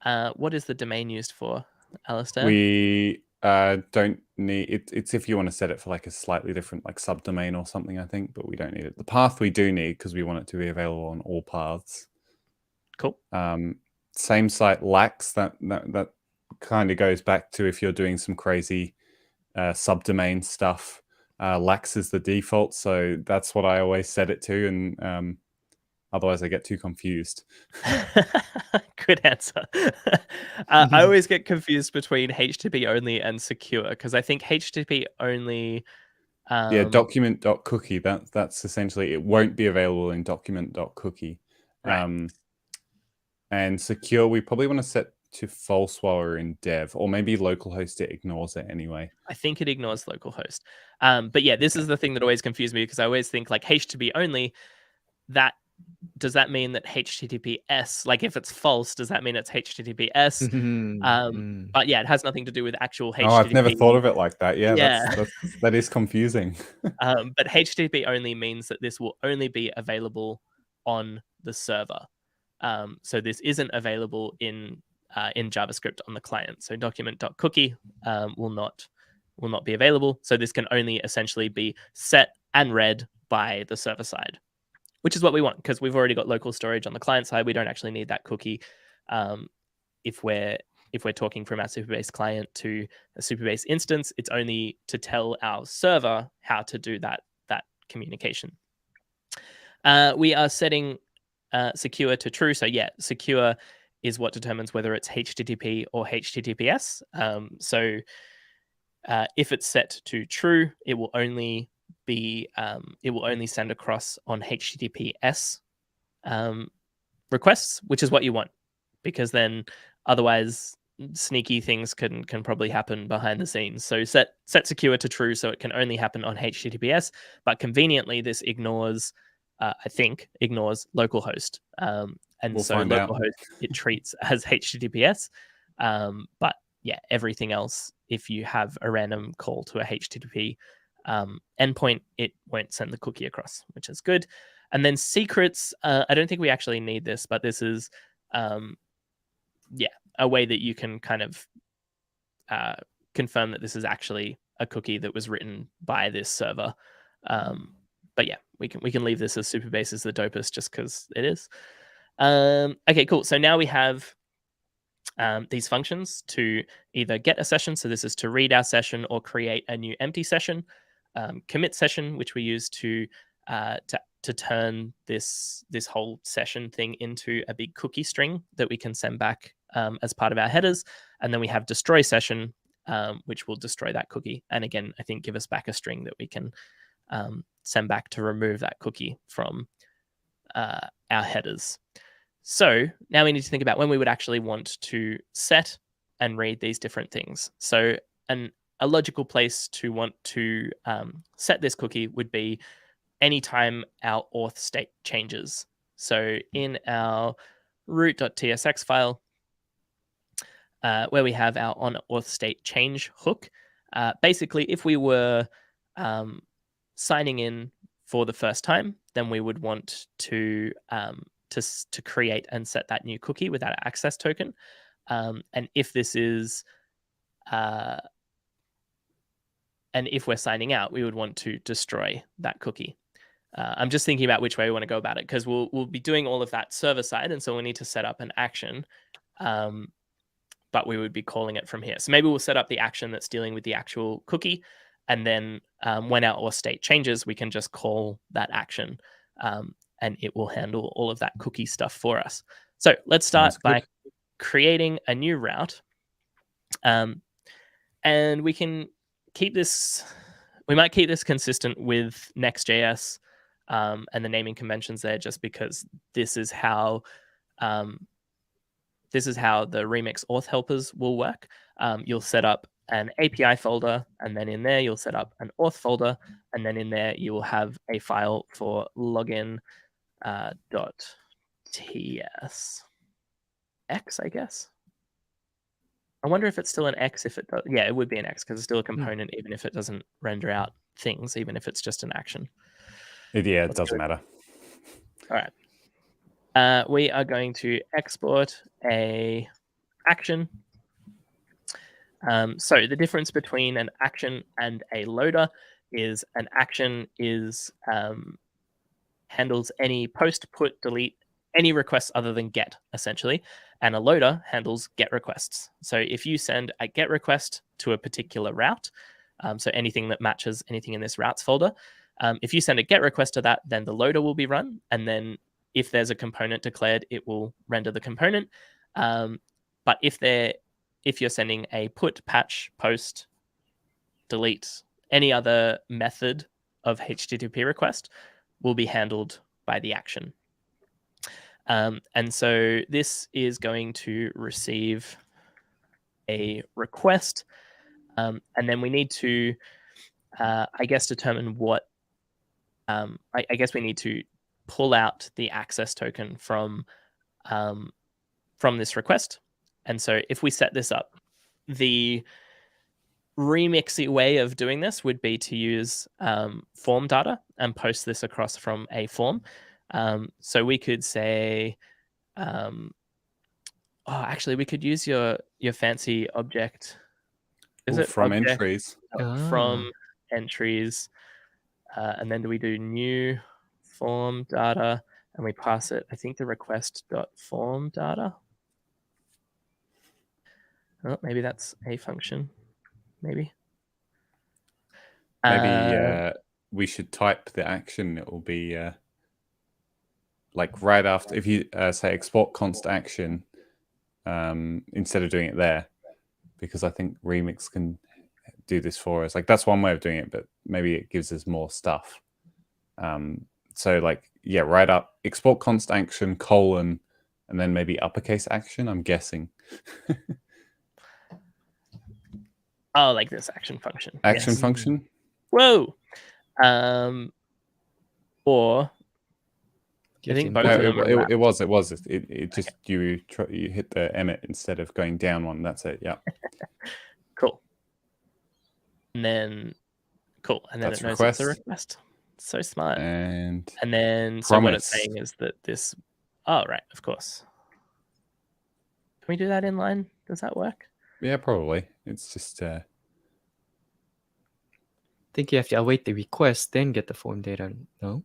What is the domain used for, Alaister? We don't need it. It's if you want to set it for like a slightly different like subdomain or something, I think, but we don't need it. The path we do need because we want it to be available on all paths. Cool. Same site lacks that kind of goes back to if you're doing some crazy subdomain stuff. Lax is the default, so that's what I always set it to, and otherwise I get too confused. Good answer. I always get confused between HTTP only and secure, because I think HTTP only document.cookie, that's essentially, it won't be available in document.cookie. Right. And secure, we probably want to set to false while we're in dev, or maybe localhost, it ignores it anyway. I think it ignores localhost. But yeah, this is the thing that always confused me, because I always think like HTTP only, does that mean that HTTPS, like if it's false, does that mean it's HTTPS? But yeah, it has nothing to do with actual HTTP. Oh, I've never thought of it like that. That is confusing. But HTTP only means that this will only be available on the server. So this isn't available in JavaScript on the client. So document.cookie will not be available. So this can only essentially be set and read by the server side, which is what we want, because we've already got local storage on the client side. We don't actually need that cookie if we're talking from our Superbase client to a Superbase instance. It's only to tell our server how to do that communication. We are setting secure to true. So yeah, secure is what determines whether it's HTTP or HTTPS. So if it's set to true, it will only send across on HTTPS requests, which is what you want, because then otherwise sneaky things can probably happen behind the scenes. So set secure to true, so it can only happen on HTTPS, but conveniently this ignores localhost. Localhost it treats as HTTPS. But yeah, everything else, if you have a random call to a HTTP endpoint, it won't send the cookie across, which is good. And then secrets, I don't think we actually need this, but this is a way that you can kind of confirm that this is actually a cookie that was written by this server. But yeah, we can leave this as Superbase is the dopest just because it is. Okay, cool. So now we have these functions to either get a session, so this is to read our session, or create a new empty session. Commit session, which we use to turn this whole session thing into a big cookie string that we can send back as part of our headers. And then we have destroy session, which will destroy that cookie. And again, I think give us back a string that we can send back to remove that cookie from our headers. So now we need to think about when we would actually want to set and read these different things. So a logical place to want to set this cookie would be anytime our auth state changes. So in our root.tsx file, where we have our on auth state change hook, basically if we were signing in for the first time, then we would want to create and set that new cookie with that access token. And if this is and if we're signing out, we would want to destroy that cookie. I'm just thinking about which way we want to go about it, because we'll be doing all of that server side, and so we need to set up an action, but we would be calling it from here. So maybe we'll set up the action that's dealing with the actual cookie, and then when our auth state changes, we can just call that action, and it will handle all of that cookie stuff for us. So let's start by creating a new route, and we can keep this. We might keep this consistent with Next.js and the naming conventions there, just because this is how the Remix auth helpers will work. You'll set up an API folder, and then in there you'll set up an auth folder, and then in there you will have a file for login .ts x, I guess. I wonder if it's still an X. If it does, yeah, it would be an X because it's still a component, even if it doesn't render out things, even if it's just an action. Yeah, it doesn't matter. All right. We are going to export a action. So the difference between an action and a loader is an action is handles any post, put, delete, any requests other than get, essentially. And a loader handles get requests. So if you send a get request to a particular route, so anything that matches anything in this routes folder, if you send a get request to that, then the loader will be run. And then if there's a component declared, it will render the component. But if you're sending a put, patch, post, delete, any other method of HTTP request will be handled by the action. And so this is going to receive a request. And then we need to, I guess, determine what, I guess we need to pull out the access token from this request. And so if we set this up, the remixy way of doing this would be to use form data and post this across from a form. So we could say, actually, we could use your fancy object. Is it from object? entries? From entries, and then do we do new form data, and we pass it, I think, the request.form data. Oh, maybe that's a function. Maybe we should type the action. It will be like right after, if you say export const action, instead of doing it there, because I think Remix can do this for us. Like that's one way of doing it, but maybe it gives us more stuff. So like, yeah, right up, export const action, colon, and then maybe uppercase action, I'm guessing. Oh, like this action function. Action function? Whoa. Or I think both of them it was. It just you hit the emit instead of going down one. That's it. Yeah. Cool. And then And then that's it knows it's a request. So smart. And then so what it's saying is that this. Oh right, of course. Can we do that inline? Does that work? Yeah, probably. It's just I think you have to await the request, then get the form data. No?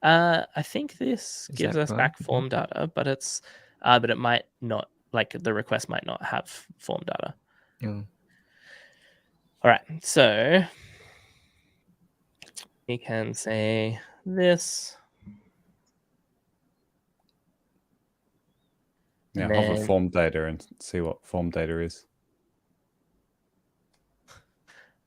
I think this Is gives that us right? back form data, but it's but it might not, like the request might not have form data. Oh. All right, so we can say this. Yeah, hover form data and see what form data is.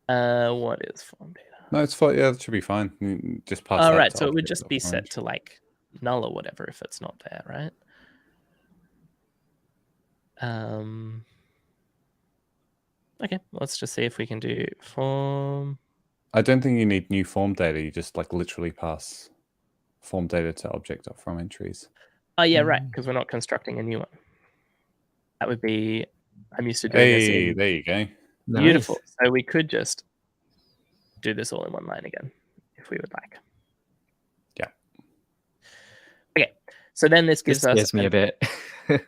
What is form data? No, it's fine. Yeah, it should be fine. You just pass Oh, that right. to So it would object just be set orange. to like null or whatever if it's not there, right? Okay, let's just see if we can do form. I don't think you need new form data. You just like literally pass form data to object.from entries. Oh, yeah, right, because we're not constructing a new one. That would be, I'm used to doing this in. There you go. Beautiful. Nice. So we could just do this all in one line again if we would like. Yeah. Okay, so then this gives us. Scares me a bit. I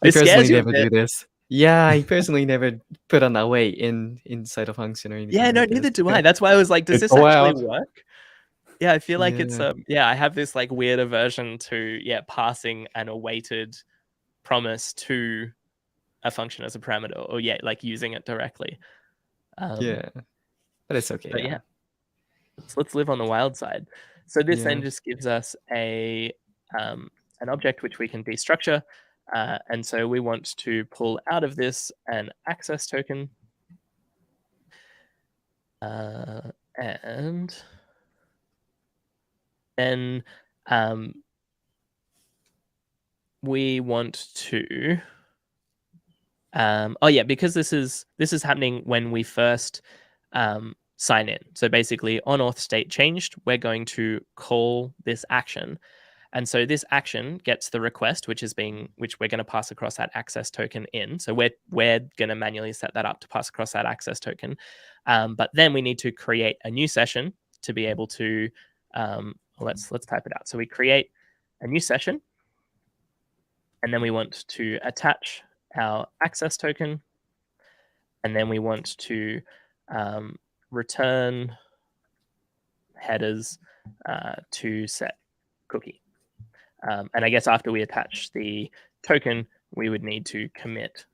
This personally scares you a never bit. do this. Yeah, I personally never put an await inside a function or anything. Yeah, no, like neither this. do I. That's why I was like, does It's this actually allowed. work? Yeah, I feel like it's Yeah. I have this like weird aversion to passing an awaited promise to a function as a parameter, or like using it directly. Yeah, but it's okay. But yeah, let's live on the wild side. So this then Yeah. just gives us an object which we can destructure, and so we want to pull out of this an access token, and then we want to. Oh yeah, because this is happening when we first sign in. So basically, on auth state changed, we're going to call this action, and so this action gets the request, which we're going to pass across that access token in. So we're going to manually set that up to pass across that access token, but then we need to create a new session to be able to. Let's type it out. So we create a new session, and then we want to attach our access token, and then we want to return headers to set cookie. And I guess after we attach the token, we would need to commit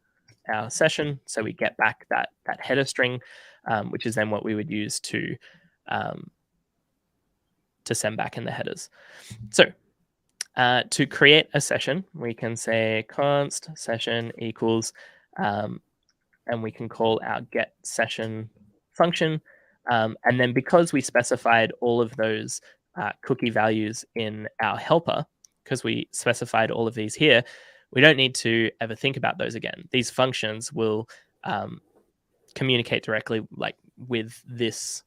our session, so we get back that header string, which is then what we would use to send back in the headers. So to create a session, we can say const session equals, and we can call our get session function. And then because we specified all of those cookie values in our helper, because we specified all of these here, we don't need to ever think about those again. These functions will communicate directly like with this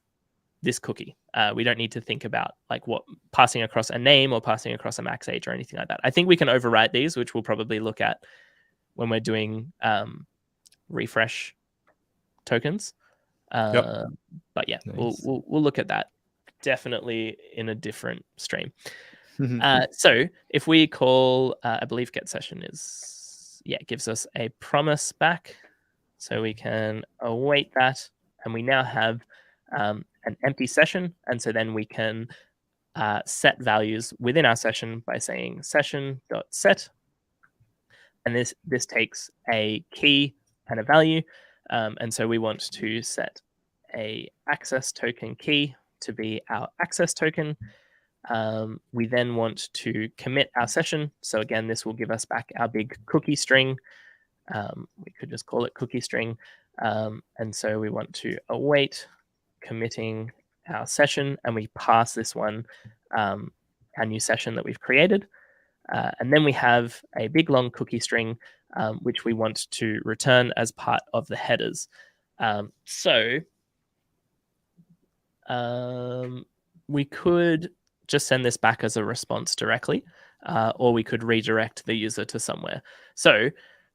cookie. We don't need to think about like what passing across a name or passing across a max age or anything like that. I think we can overwrite these, which we'll probably look at when we're doing refresh tokens. Yep. But yeah, Nice. we'll look at that definitely in a different stream. So if we call, I believe get session it gives us a promise back, so we can await that, and we now have an empty session, and so then we can set values within our session by saying session.set, and this takes a key and a value, and so we want to set a access token key to be our access token. We then want to commit our session. So again, this will give us back our big cookie string. We could just call it cookie string. And so we want to await committing our session, and we pass this one our new session that we've created. And then we have a big long cookie string, which we want to return as part of the headers. So we could just send this back as a response directly, or we could redirect the user to somewhere. So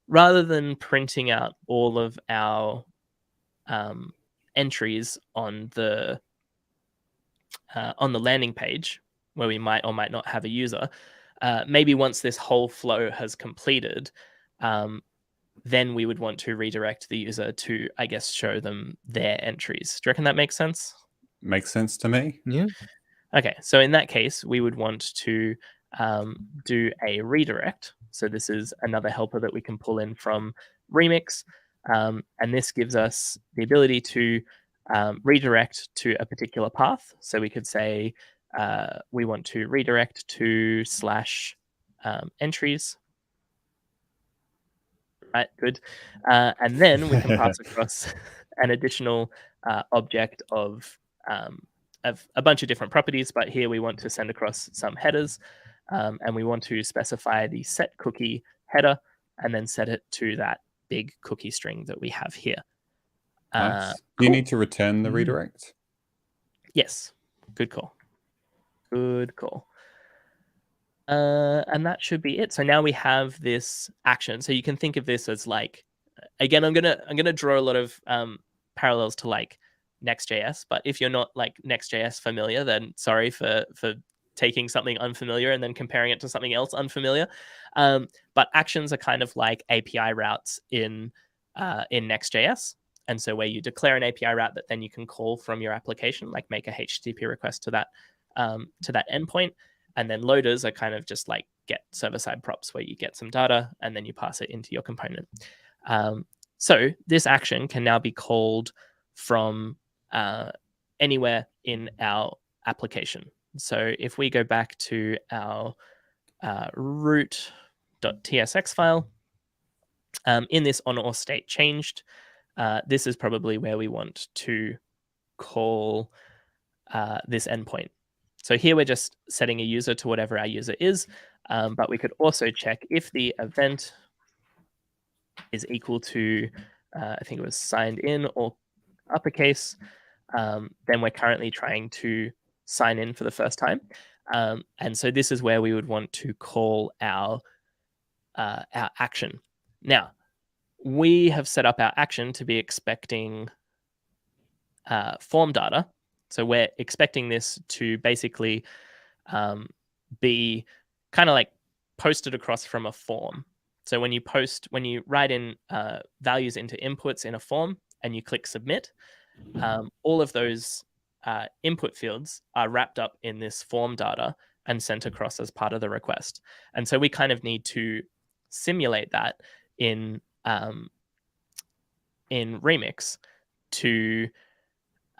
rather than printing out all of our entries on the landing page where we might or might not have a user, maybe once this whole flow has completed, then we would want to redirect the user to, I guess, show them their entries. Do you reckon that makes sense? Makes sense to me. Yeah. Okay, so in that case, we would want to do a redirect. So this is another helper that we can pull in from Remix. And this gives us the ability to redirect to a particular path. So we could say we want to redirect to / entries. Right, good. And then we can pass across an additional object of a bunch of different properties, but here we want to send across some headers, and we want to specify the set cookie header and then set it to that big cookie string that we have here. Nice. Cool. Do you need to return the redirect? Yes. Good call. Good call. And that should be it. So now we have this action. So you can think of this as like, again, I'm gonna draw a lot of parallels to like Next.js. But if you're not like Next.js familiar, then sorry for taking something unfamiliar and then comparing it to something else unfamiliar. But actions are kind of like API routes in Next.js. And so where you declare an API route that then you can call from your application, like make a HTTP request to that endpoint. And then loaders are kind of just like get server-side props where you get some data and then you pass it into your component. So this action can now be called from anywhere in our application. So if we go back to our root.tsx file, in this on/or state changed, this is probably where we want to call this endpoint. So here we're just setting a user to whatever our user is, but we could also check if the event is equal to, I think it was signed in or uppercase, then we're currently trying to sign in for the first time. And so this is where we would want to call our action. Now, we have set up our action to be expecting form data. So we're expecting this to basically be kind of like posted across from a form. So when you write in values into inputs in a form and you click submit, all of those input fields are wrapped up in this form data and sent across as part of the request. And so we kind of need to simulate that in Remix to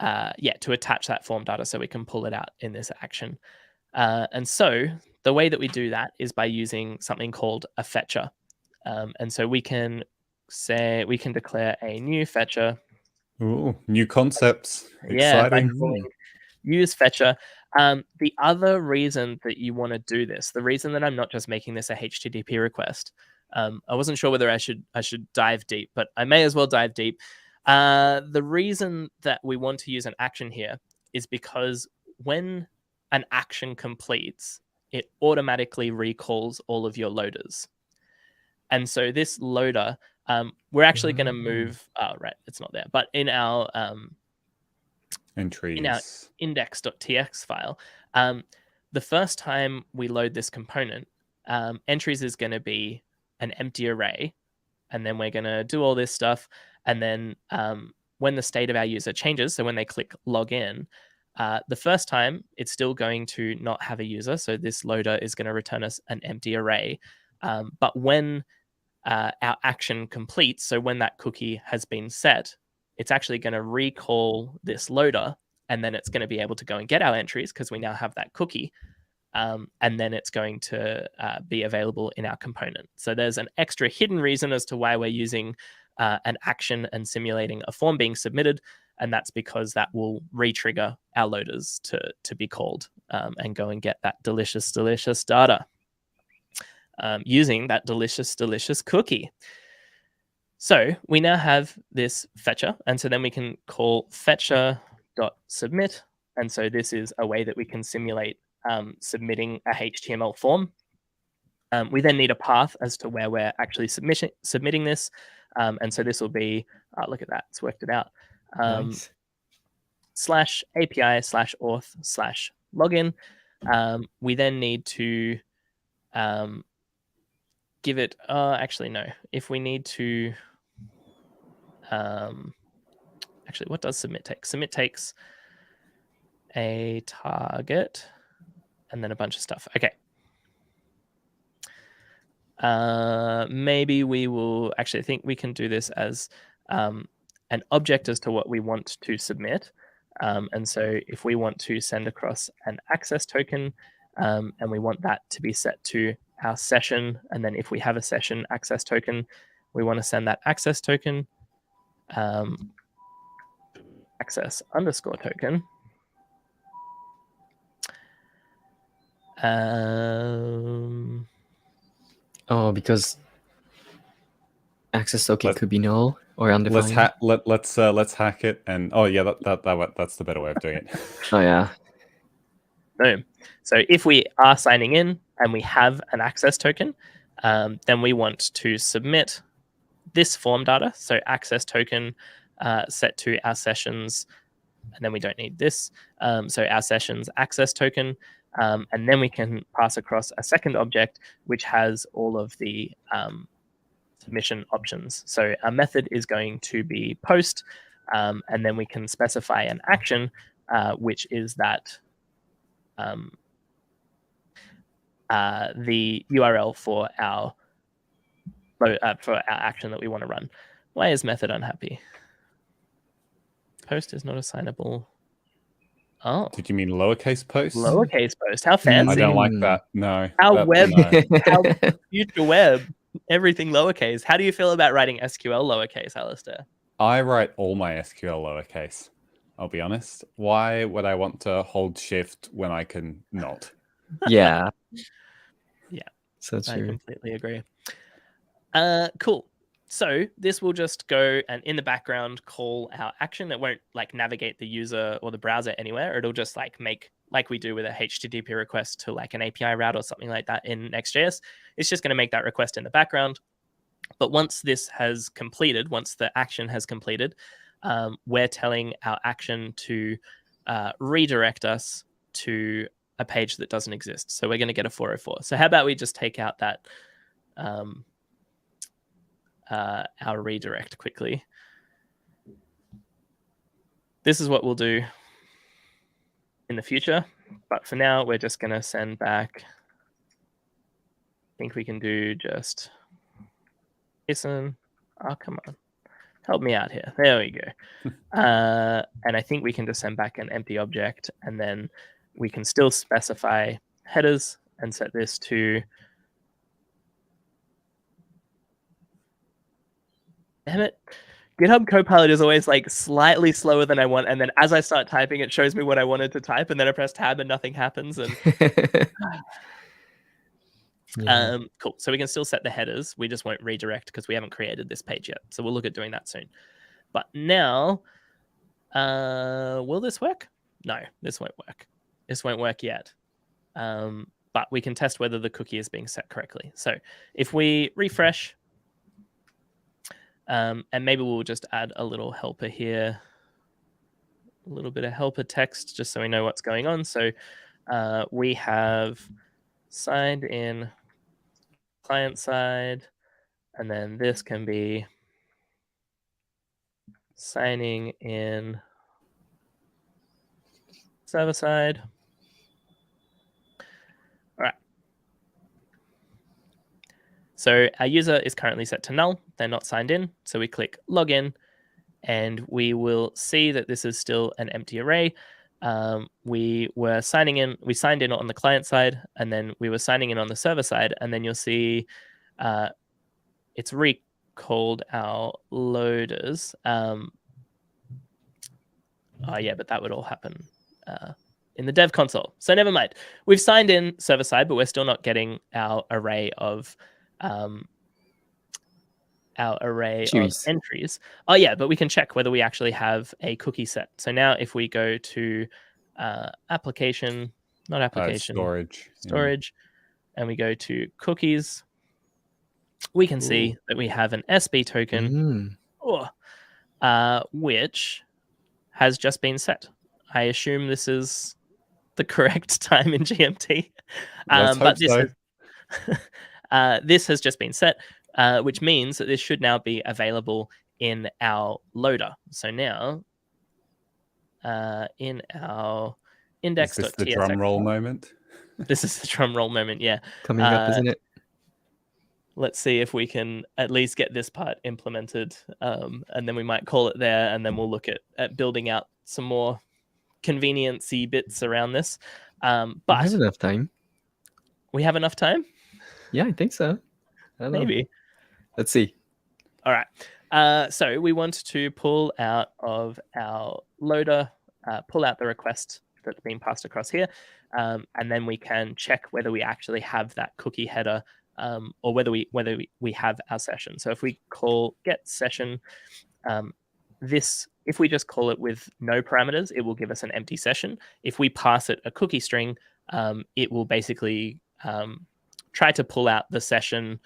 attach that form data so we can pull it out in this action. And so the way that we do that is by using something called a fetcher. And so we can declare a new fetcher. Ooh, new concepts. Yeah, exciting. by calling use fetcher. The other reason that you want to do this, the reason that I'm not just making this a HTTP request, I wasn't sure whether I should dive deep, but I may as well dive deep. The reason that we want to use an action here is because when an action completes, it automatically recalls all of your loaders. And so this loader, we're actually going to move, right, it's not there, but in our entries, in our index.tx file, the first time we load this component, entries is going to be an empty array. And then we're going to do all this stuff. And then when the state of our user changes, so when they click login, the first time it's still going to not have a user. So this loader is going to return us an empty array. But when our action completes, so when that cookie has been set, it's actually going to recall this loader. And then it's going to be able to go and get our entries because we now have that cookie. And then it's going to be available in our component. So there's an extra hidden reason as to why we're using an action and simulating a form being submitted. And that's because that will re-trigger our loaders to be called and go and get that delicious, delicious data using that delicious, delicious cookie. So we now have this fetcher. And so then we can call fetcher.submit. And so this is a way that we can simulate submitting a HTML form. We then need a path as to where we're actually submitting this. And so this will be, look at that, it's worked it out. Nice. /API/auth/login. We then need to give it, actually, no. If we need to, actually, what does submit take? Submit takes a target and then a bunch of stuff. Okay. Maybe we will, actually, I think we can do this as an object as to what we want to submit. And so if we want to send across an access token, and we want that to be set to our session, and then if we have a session access token, we want to send that access token, access underscore token. Oh, because access token could be null or undefined. Let's hack it, and that's the better way of doing it. Oh yeah. Boom. So if we are signing in and we have an access token, then we want to submit this form data. So access token set to our sessions, and then we don't need this. So our sessions access token, and then we can pass across a second object which has all of the submission options. So our method is going to be post, and then we can specify an action, which is that the URL for our action that we want to run. Why is method unhappy? Post is not assignable. Oh, did you mean lowercase post? Lowercase post. How fancy! I don't like that. No. How web? No. How future web? Everything lowercase. How do you feel about writing SQL lowercase, Alaister? I write all my SQL lowercase. I'll be honest. Why would I want to hold shift when I can not? Yeah. Yeah. So true. I completely agree. Cool. So this will just go and in the background call our action. It won't like navigate the user or the browser anywhere. It'll just like make, like we do with a HTTP request to like an API route or something like that in Next.js. It's just going to make that request in the background. But once this has completed, once the action has completed, we're telling our action to redirect us to a page that doesn't exist. So we're going to get a 404. So how about we just take out that our redirect quickly. This is what we'll do in the future, but for now we're just going to send back. I think we can do just listen. Oh, come on. Help me out here. There we go. And I think we can just send back an empty object, and then we can still specify headers and set this to, damn it, GitHub Copilot is always like slightly slower than I want, and then as I start typing, it shows me what I wanted to type, and then I press tab and nothing happens. And Yeah. Cool. So we can still set the headers. We just won't redirect because we haven't created this page yet. So we'll look at doing that soon. But now, will this work? No, this won't work. This won't work yet. But we can test whether the cookie is being set correctly. So if we refresh, and maybe we'll just add a little helper here, a little bit of helper text, just so we know what's going on. So we have signed in client side, and then this can be signing in server side. All right. So our user is currently set to null. They're not signed in. So we click login, and we will see that this is still an empty array. We were signing in. We signed in on the client side, and then we were signing in on the server side. And then you'll see it's recalled our loaders. Oh yeah, but that would all happen in the dev console. So never mind. We've signed in server side, but we're still not getting our array of entries. Oh yeah, but we can check whether we actually have a cookie set. So now if we go to application, not application, storage, and we go to cookies, we can see that we have an SB token, which has just been set. I assume this is the correct time in GMT. But this is This has just been set, which means that this should now be available in our loader. So now in our index.tsx. Is this the drum roll moment? This is the drum roll moment, yeah. Coming up, isn't it? Let's see if we can at least get this part implemented, and then we might call it there, and then we'll look at building out some more convenience-y bits around this. But we have enough time. We have enough time? Yeah, I think so. I don't know. Maybe. Let's see. All right. So we want to pull out of our loader, pull out the request that's being passed across here, and then we can check whether we actually have that cookie header, or whether we have our session. So if we call get session, if we just call it with no parameters, it will give us an empty session. If we pass it a cookie string, it will basically try to pull out the session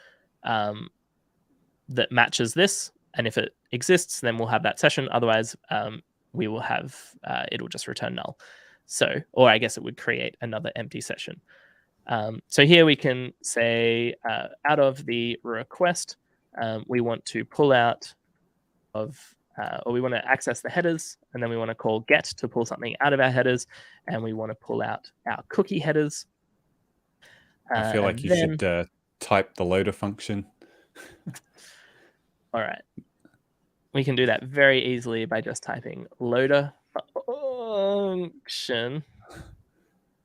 that matches this. And if it exists, then we'll have that session. Otherwise, we will have, it'll just return null. So, or I guess it would create another empty session. So here we can say out of the request, we want to pull out of, or we want to access the headers, and then we want to call get to pull something out of our headers, and we want to pull out our cookie headers. I feel like you should type the loader function. All right. We can do that very easily by just typing loader function.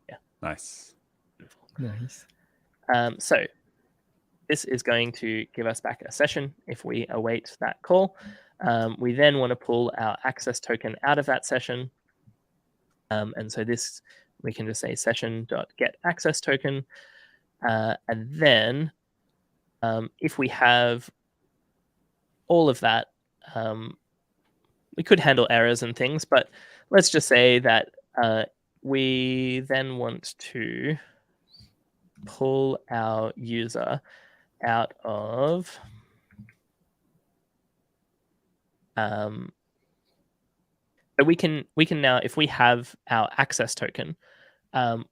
Yeah. Nice. Nice. So this is going to give us back a session if we await that call. We then want to pull our access token out of that session. And so this, we can just say session.getAccess token. And then if we have all of that, we could handle errors and things, but let's just say that we then want to pull our user out of so we can now, if we have our access token,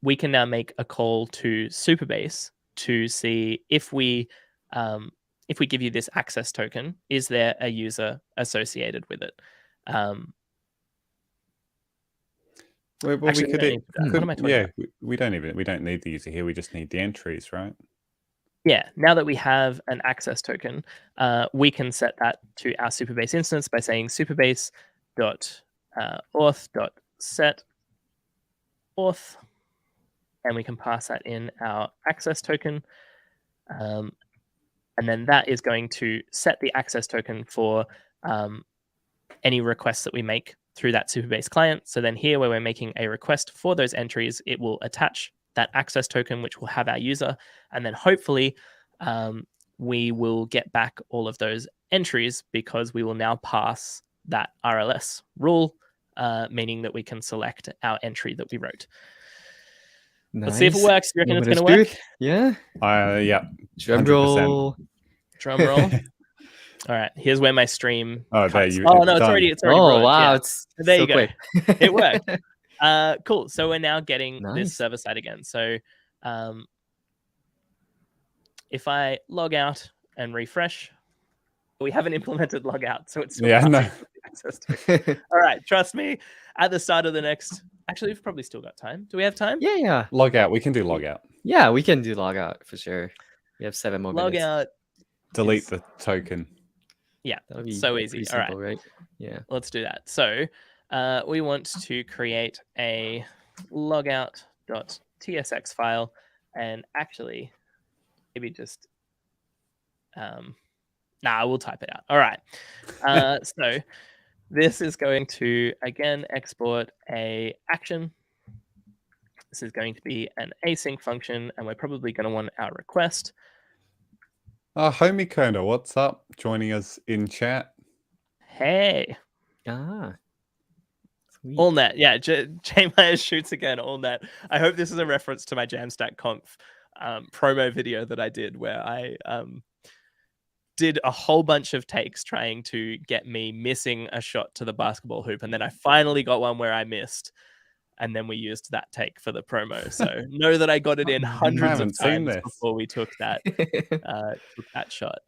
we can now make a call to Superbase to see if we give you this access token, is there a user associated with it? Well, actually, we could, what am I talking about? we don't need the user here. We just need the entries, right? Yeah. Now that we have an access token, we can set that to our Superbase instance by saying superbase.auth.set auth, and we can pass that in our access token. And then that is going to set the access token for any requests that we make through that Superbase client. So then here, where we're making a request for those entries, it will attach that access token, which will have our user. And then hopefully we will get back all of those entries because we will now pass that RLS rule, meaning that we can select our entry that we wrote. Nice. Let's see if it works. You reckon it's going to work? Yeah. Yeah. Drum roll. Drum roll. All right. Here's where my stream. Oh, there you. Oh no, it's already. Oh running, wow! yeah. It's there so you go. quick. It worked. Cool. So we're now getting Nice. this server side again. So if I log out and refresh, we haven't implemented logout, so it's still access to it. All right, trust me. At the start of the next, actually, we've probably still got time. Do we have time? Yeah. Logout. We can do logout. Yeah, we can do logout for sure. We have 7 more minutes. Logout. Delete the token. Yeah, That'll be so easy. simple, all right. Yeah. Let's do that. So we want to create a logout.tsx file, and actually, maybe just we'll type it out. All right. So this is going to again export a action. This is going to be an async function, and we're probably going to want our request. Homie Kona, what's up? Joining us in chat. Hey. Sweet. All net. Yeah, J Meyers shoots again, all net. I hope this is a reference to my Jamstack Conf promo video that I did, where I did a whole bunch of takes trying to get me missing a shot to the basketball hoop, and then I finally got one where I missed. and then we used that take for the promo. So know that I got it in hundreds of times before we took that shot.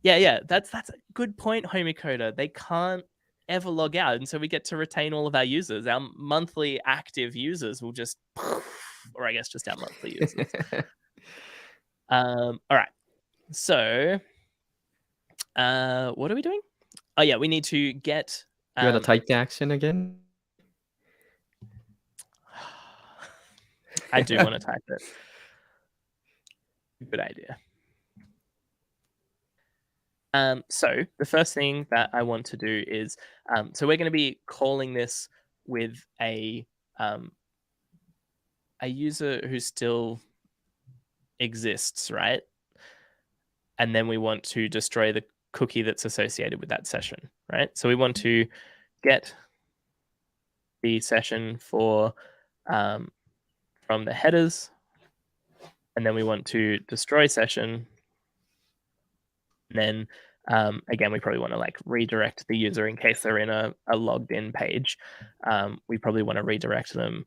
Yeah, that's a good point, Homie Coder. They can't ever log out, and so we get to retain all of our users. Our monthly active users will just, or I guess just our monthly users. All right. So, what are we doing? Oh yeah, we need to get. You want to type the action again? I do want to type it. Good idea. So the first thing that I want to do is, so we're going to be calling this with a user who still exists, right? And then we want to destroy the cookie that's associated with that session, right? So we want to get the session for from the headers, and then we want to destroy session. And then again, we probably want to like redirect the user in case they're in a logged in page. We probably want to redirect them.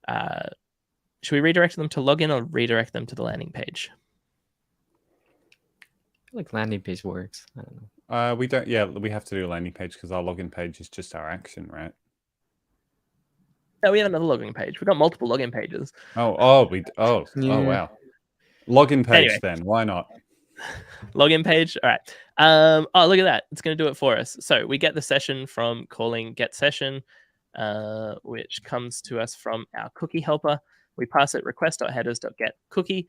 Should we redirect them to login or redirect them to the landing page? I feel like landing page works. I don't know. We don't. Yeah, we have to do a landing page because our login page is just our action, right? No, we have another login page. We've got multiple login pages. Oh, Yeah. wow. Login page Anyway. then. Why not? Login page. All right. Oh, look at that. It's going to do it for us. So we get the session from calling get session, which comes to us from our cookie helper. We pass it request.headers.get cookie.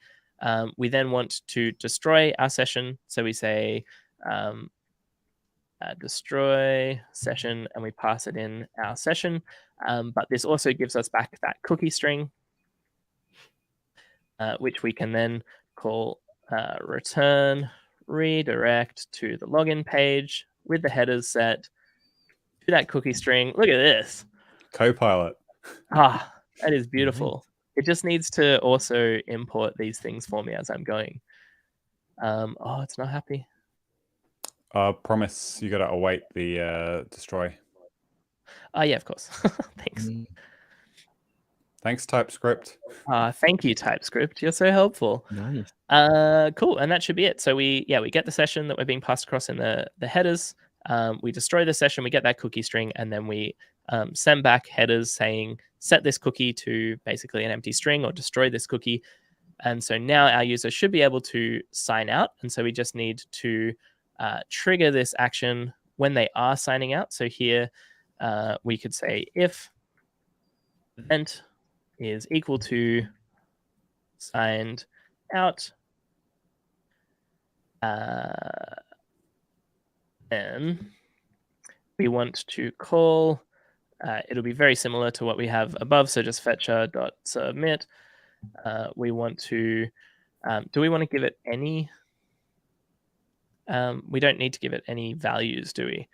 We then want to destroy our session. So we say destroy session, and we pass it in our session. But this also gives us back that cookie string, which we can then call return redirect to the login page with the headers set to that cookie string. Look at this. Copilot. That is beautiful. It just needs to also import these things for me as I'm going. It's not happy. Promise you got to await the destroy. Yeah, of course. Thanks. Thanks, TypeScript. Thank you, TypeScript. You're so helpful. Nice. Cool. And that should be it. So we get the session that we're being passed across in the headers. We destroy the session, we get that cookie string, and then we send back headers saying set this cookie to basically an empty string or destroy this cookie. And so now our user should be able to sign out. And so we just need to trigger this action when they are signing out. So here we could say if event is equal to signed out, then we want to call, it'll be very similar to what we have above, so just fetcher.submit. We want to, do we want to give it any, we don't need to give it any values, do we?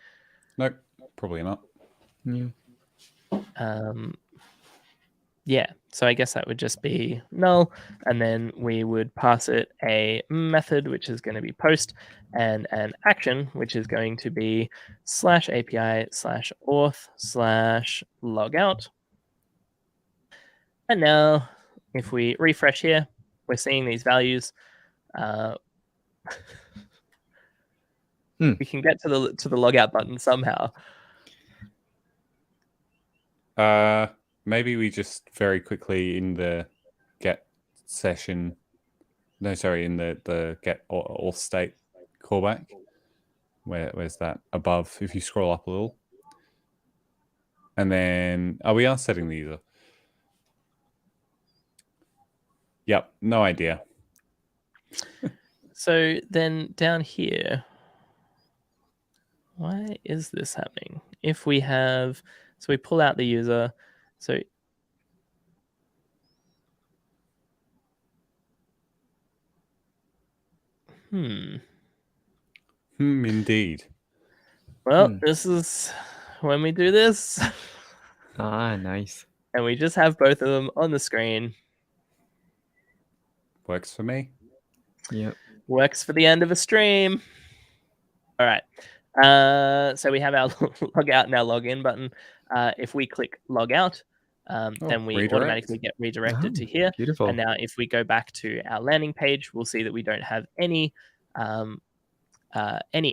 Nope, probably not. Yeah, so I guess that would just be null, and then we would pass it a method, which is going to be post, and an action, which is going to be /API/auth/logout. And now, if we refresh here, we're seeing these values. We can get to the logout button somehow. Maybe we just very quickly in the get session, no, sorry, in the get auth state callback. Where's that? Above, if you scroll up a little. And then, we are setting the user. Yep, no idea. So then down here, why is this happening? If we have, so we pull out the user, so Indeed. Well, this is when we do this. Nice. And we just have both of them on the screen. Works for me. Yep. Works for the end of a stream. All right. So we have our log out and our login button. If we click log out, then we automatically get redirected to here. Beautiful. And now if we go back to our landing page, we'll see that we don't have any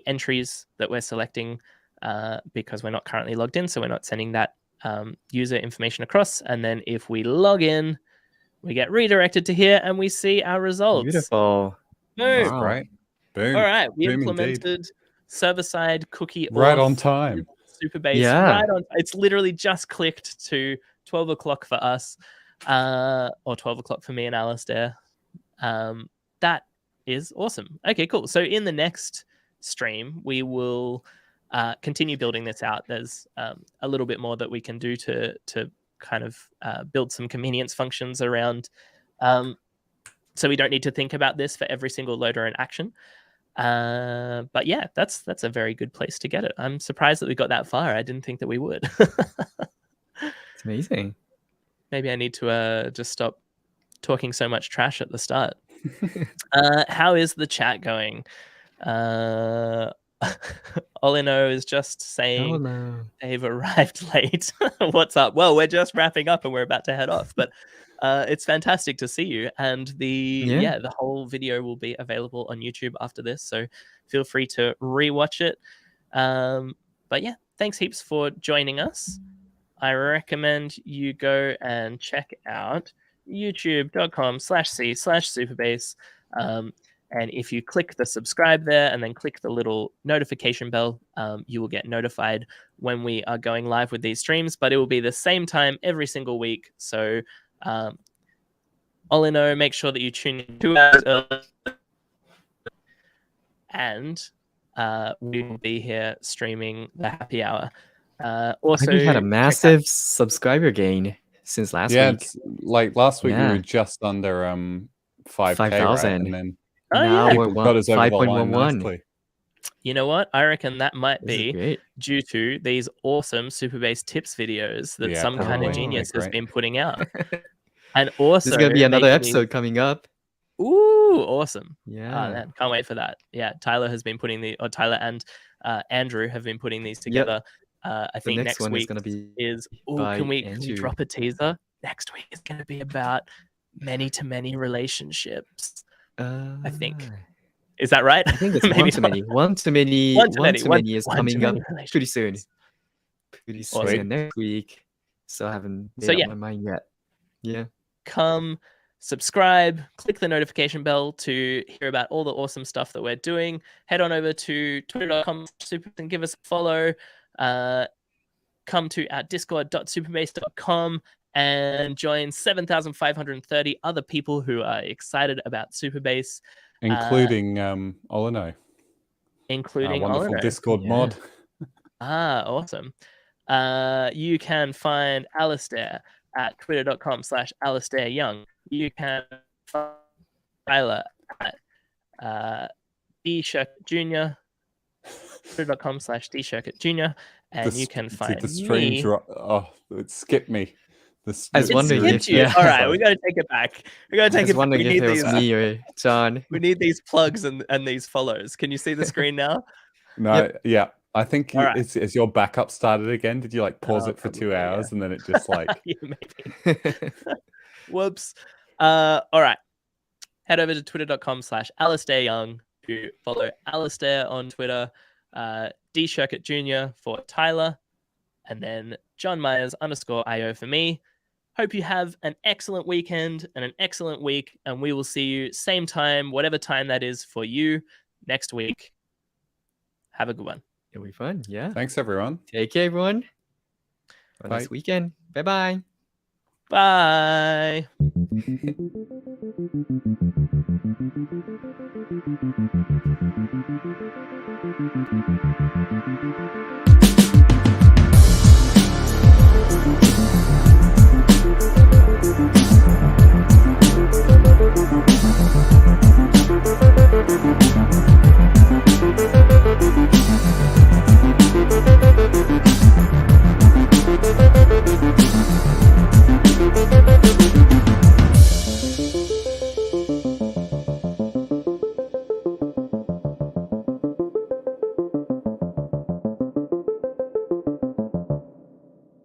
entries that we're selecting because we're not currently logged in. So we're not sending that user information across. And then if we log in, we get redirected to here and we see our results. Beautiful. Boom. Wow. Great. Boom. All right. We Boom implemented indeed. server-side cookie Right auth on time. Superbase. Yeah. Right on. It's literally just clicked to 12 o'clock for us, or 12 o'clock for me and Alaister. That is awesome. Okay, cool. So in the next stream, we will continue building this out. There's a little bit more that we can do to kind of build some convenience functions around, so we don't need to think about this for every single loader and action. But yeah, that's a very good place to get it. I'm surprised that we got that far. I didn't think that we would. It's amazing. Maybe I need to just stop talking so much trash at the start. How is the chat going? Olino is just saying they've arrived late. What's up? Well, we're just wrapping up and we're about to head off, but it's fantastic to see you. And the whole video will be available on YouTube after this, so feel free to rewatch it. But yeah, thanks heaps for joining us. I recommend you go and check out youtube.com/c/Superbase. And if you click the subscribe there and then click the little notification bell, you will get notified when we are going live with these streams, but it will be the same time every single week. So all in all, make sure that you tune in 2 hours early. And we will be here streaming the happy hour. Also, we had a massive subscriber gain since last week. It's like last week we were just under 5,000, 5,000. right? And then now we're got us over the line 5.11. nicely. You know what? I reckon that might This is be great. due to these awesome Superbase tips videos that some kind of genius has been putting out. And also, there's gonna be another episode coming up. Ooh, awesome! Yeah, man, can't wait for that. Yeah, Tyler has been putting Tyler and Andrew have been putting these together. I think next one week is gonna be can we Andrew. drop a teaser? Next week is going to be about many-to-many relationships. I think. Is that right? I think it's one-to-many. One-to-many is coming up pretty soon. Awesome. Next week. So I haven't made up my mind yet. Yeah. Come subscribe, click the notification bell to hear about all the awesome stuff that we're doing. Head on over to twitter.com/super and give us a follow. Come to our discord.superbase.com and join 7,530 other people who are excited about Superbase. Including Olino. Including our wonderful Olino. Discord mod. Awesome. You can find Alaister at twitter.com/AlaisterYoung. You can find Tyler at Shukert Jr. twitter.com/Shukert Jr. And you can find the stream me. It skipped me. I was wondering if all right, we got to take it back. We got to take it back. We need these. Me or John. We need these plugs and these follows. Can you see the screen now? No, yeah. I think is your backup started again? Did you like pause it for 2 hours and then it just like maybe. Whoops. All right. Head over to twitter.com/AlaisterYoung to follow Alaister on Twitter, Shukert Jr. for Tyler, and then Jon Meyers _IO for me. Hope you have an excellent weekend and an excellent week, and we will see you same time, whatever time that is for you, next week. Have a good one. It'll be fun. Yeah. Thanks, everyone. Take care, everyone. Have a Bye. nice weekend. Bye-bye. Bye.